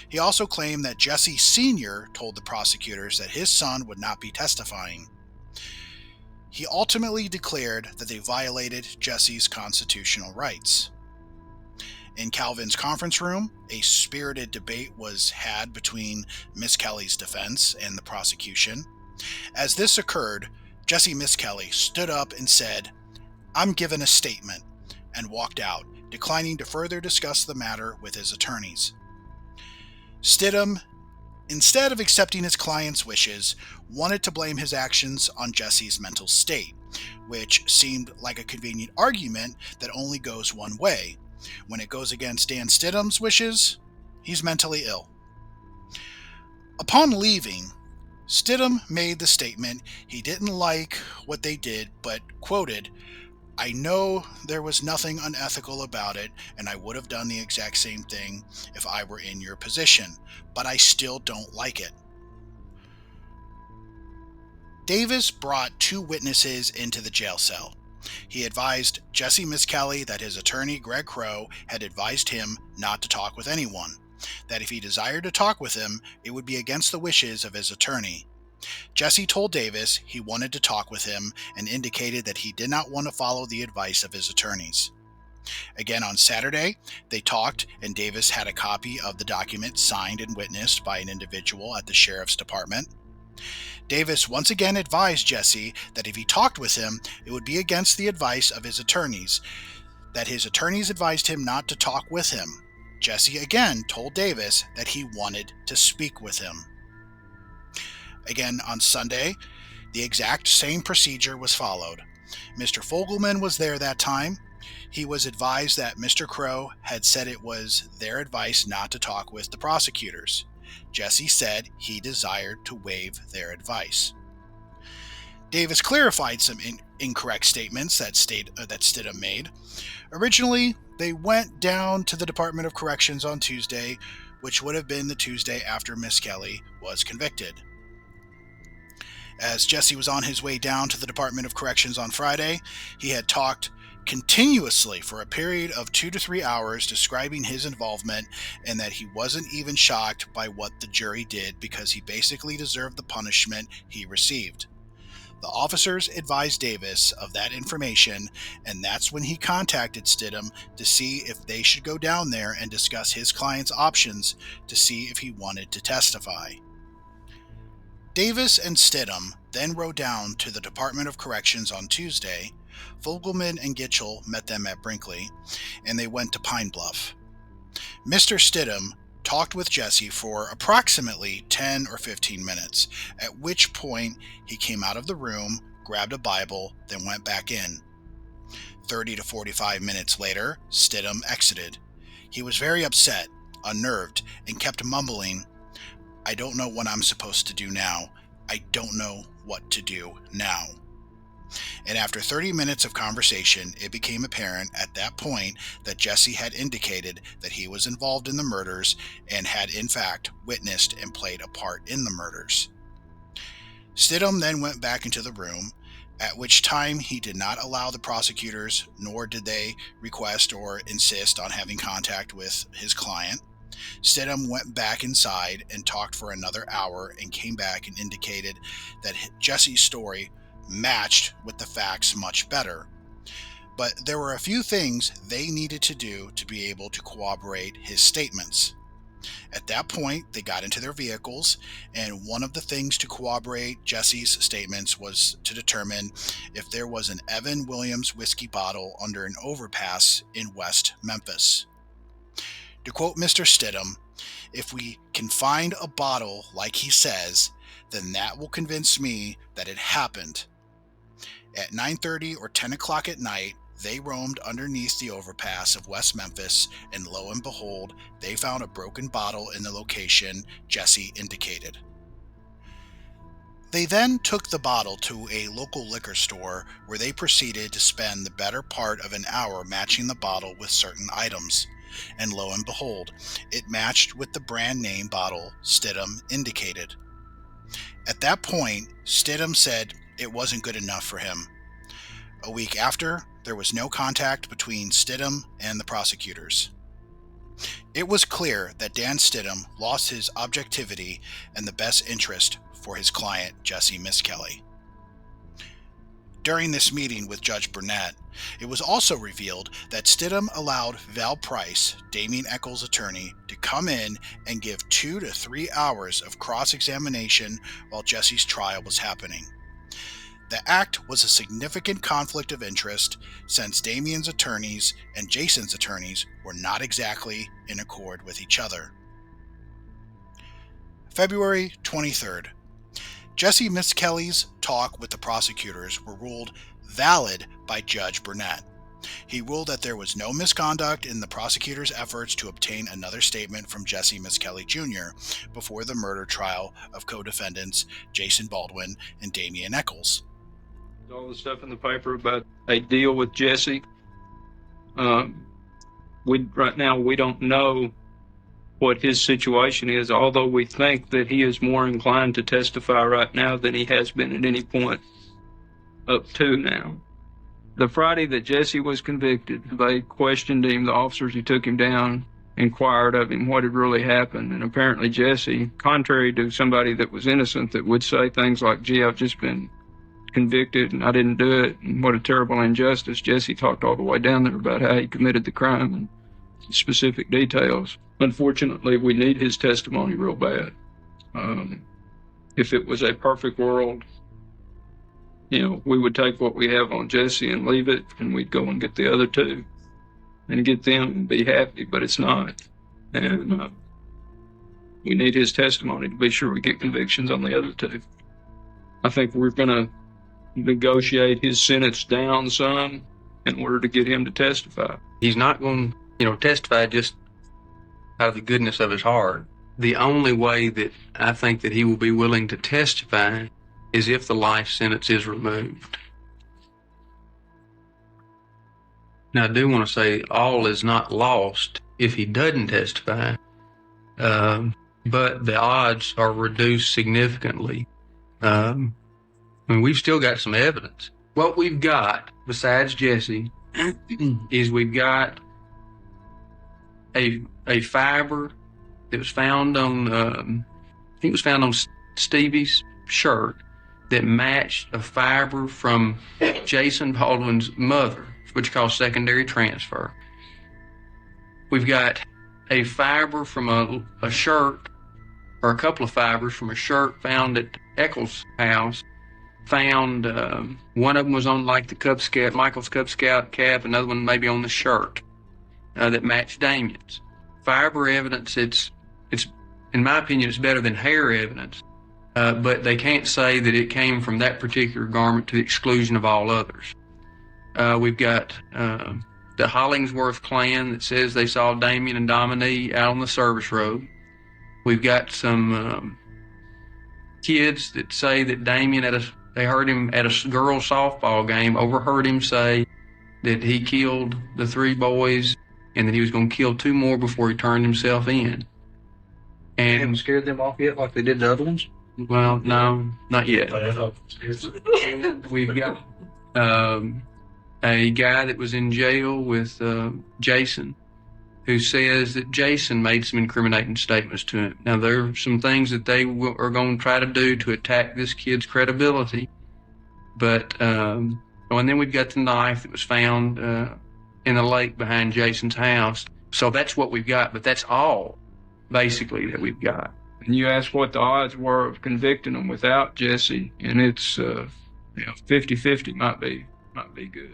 He also claimed that Jessie Sr. told the prosecutors that his son would not be testifying. He ultimately declared that they violated Jessie's constitutional rights. In Calvin's conference room, a spirited debate was had between Misskelley's defense and the prosecution. As this occurred, Jessie Misskelley stood up and said, "I'm giving a statement," and walked out, declining to further discuss the matter with his attorneys. Stidham, instead of accepting his client's wishes, wanted to blame his actions on Jessie's mental state, which seemed like a convenient argument that only goes one way. When it goes against Dan Stidham's wishes, he's mentally ill. Upon leaving, Stidham made the statement he didn't like what they did, but quoted, "I know there was nothing unethical about it, and I would have done the exact same thing if I were in your position, but I still don't like it." Davis brought 2 witnesses into the jail cell. He advised Jessie Misskelley that his attorney, Greg Crow, had advised him not to talk with anyone, that if he desired to talk with him, it would be against the wishes of his attorney. Jessie told Davis he wanted to talk with him and indicated that he did not want to follow the advice of his attorneys. Again on Saturday, they talked and Davis had a copy of the document signed and witnessed by an individual at the sheriff's department. Davis once again advised Jessie that if he talked with him, it would be against the advice of his attorneys, that his attorneys advised him not to talk with him. Jessie again told Davis that he wanted to speak with him. Again on Sunday, the exact same procedure was followed. Mr. Fogelman was there that time. He was advised that Mr. Crow had said it was their advice not to talk with the prosecutors. Jessie said he desired to waive their advice. Davis clarified some incorrect statements that Stidham made. Originally, they went down to the Department of Corrections on Tuesday, which would have been the Tuesday after Misskelley was convicted. As Jessie was on his way down to the Department of Corrections on Friday, he had talked continuously for a period of 2 to 3 hours describing his involvement and that he wasn't even shocked by what the jury did because he basically deserved the punishment he received. The officers advised Davis of that information, and that's when he contacted Stidham to see if they should go down there and discuss his client's options to see if he wanted to testify. Davis and Stidham then rode down to the Department of Corrections on Tuesday, Fogelman and Gitchell met them at Brinkley, and they went to Pine Bluff. Mr. Stidham talked with Jessie for approximately 10 or 15 minutes, at which point he came out of the room, grabbed a Bible, then went back in. 30 to 45 minutes later, Stidham exited. He was very upset, unnerved, and kept mumbling, "I don't know what I'm supposed to do now. I don't know what to do now." And after 30 minutes of conversation, it became apparent at that point that Jessie had indicated that he was involved in the murders and had in fact witnessed and played a part in the murders. Stidham then went back into the room, at which time he did not allow the prosecutors, nor did they request or insist on having contact with his client. Stidham went back inside and talked for another hour and came back and indicated that Jessie's story matched with the facts much better. But there were a few things they needed to do to be able to corroborate his statements. At that point, they got into their vehicles, and one of the things to corroborate Jessie's statements was to determine if there was an Evan Williams whiskey bottle under an overpass in West Memphis. To quote Mr. Stidham, "If we can find a bottle like he says, then that will convince me that it happened." At 9:30 or 10 o'clock at night, they roamed underneath the overpass of West Memphis, and lo and behold, they found a broken bottle in the location Jessie indicated. They then took the bottle to a local liquor store where they proceeded to spend the better part of an hour matching the bottle with certain items. And lo and behold, it matched with the brand name bottle Stidham indicated. At that point, Stidham said it wasn't good enough for him. A week after, there was no contact between Stidham and the prosecutors. It was clear that Dan Stidham lost his objectivity and the best interest for his client, Jessie Misskelley. During this meeting with Judge Burnett, it was also revealed that Stidham allowed Val Price, Damien Echols' attorney, to come in and give 2 to 3 hours of cross-examination while Jessie's trial was happening. The act was a significant conflict of interest since Damien's attorneys and Jason's attorneys were not exactly in accord with each other. February 23rd. Jessie Misskelley's talk with the prosecutors were ruled valid by Judge Burnett. He ruled that there was no misconduct in the prosecutor's efforts to obtain another statement from Jessie Misskelley Jr. before the murder trial of co-defendants Jason Baldwin and Damien Echols. All the stuff in the paper about a deal with Jessie. Right now we don't know what his situation is, although we think that he is more inclined to testify right now than he has been at any point up to now. The Friday that Jessie was convicted, they questioned him, the officers who took him down inquired of him what had really happened, and apparently Jessie, contrary to somebody that was innocent that would say things like, "Gee, I've just been convicted and I didn't do it, and what a terrible injustice," Jessie talked all the way down there about how he committed the crime and specific details. Unfortunately, we need his testimony real bad. If it was a perfect world, we would take what we have on Jessie and leave it, and we'd go and get the other two and get them and be happy, but it's not. And we need his testimony to be sure we get convictions on the other two. I think we're going to negotiate his sentence down some in order to get him to testify. He's not going to testify just out of the goodness of his heart. The only way that I think that he will be willing to testify is if the life sentence is removed. Now, I do want to say all is not lost if he doesn't testify, but the odds are reduced significantly. We've still got some evidence. What we've got, besides Jessie, is we've got a fiber that was found on, I think it was found on Stevie's shirt that matched a fiber from Jason Baldwin's mother, which caused secondary transfer. We've got a fiber from a shirt, or a couple of fibers from a shirt found at Echols' house found one of them was on like the Cub Scout, Michael's Cub Scout cap, another one maybe on the shirt that matched Damien's. Fiber evidence, it's in my opinion, it's better than hair evidence, but they can't say that it came from that particular garment to the exclusion of all others. We've got the Hollingsworth clan that says they saw Damien and Dominique out on the service road. We've got some kids that say that Damien they heard him at a girls' softball game, overheard him say that he killed the 3 boys and that he was going to kill 2 more before he turned himself in. And You haven't scared them off yet like they did the other ones? well, no, not yet. We've got a guy that was in jail with Jason, who says that Jason made some incriminating statements to him. Now, there are some things that they are going to try to do to attack this kid's credibility. But, and then we've got the knife that was found in the lake behind Jason's house. So that's what we've got, but that's all, basically, that we've got. And you asked what the odds were of convicting them without Jessie, and it's 50-50 might be good.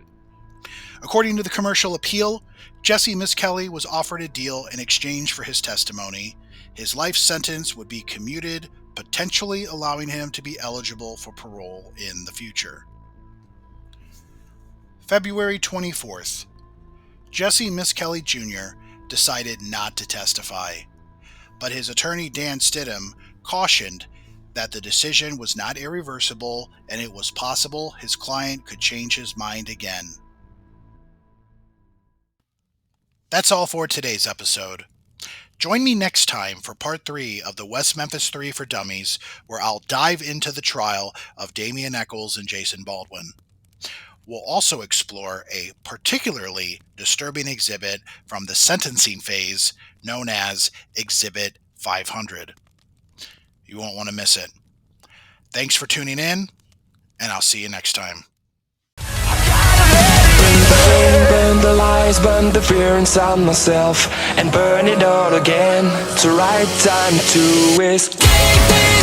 According to the commercial appeal, Jessie Misskelley was offered a deal in exchange for his testimony. His life sentence would be commuted, potentially allowing him to be eligible for parole in the future. February 24th. Jessie Misskelley Jr. decided not to testify, but his attorney Dan Stidham cautioned that the decision was not irreversible and it was possible his client could change his mind again. That's all for today's episode. Join me next time for part 3 of the West Memphis Three for Dummies, where I'll dive into the trial of Damien Echols and Jason Baldwin. We'll also explore a particularly disturbing exhibit from the sentencing phase known as Exhibit 500. You won't want to miss it. Thanks for tuning in, and I'll see you next time. Burn the lies, burn the fear inside myself, and burn it all again. It's the right time to escape.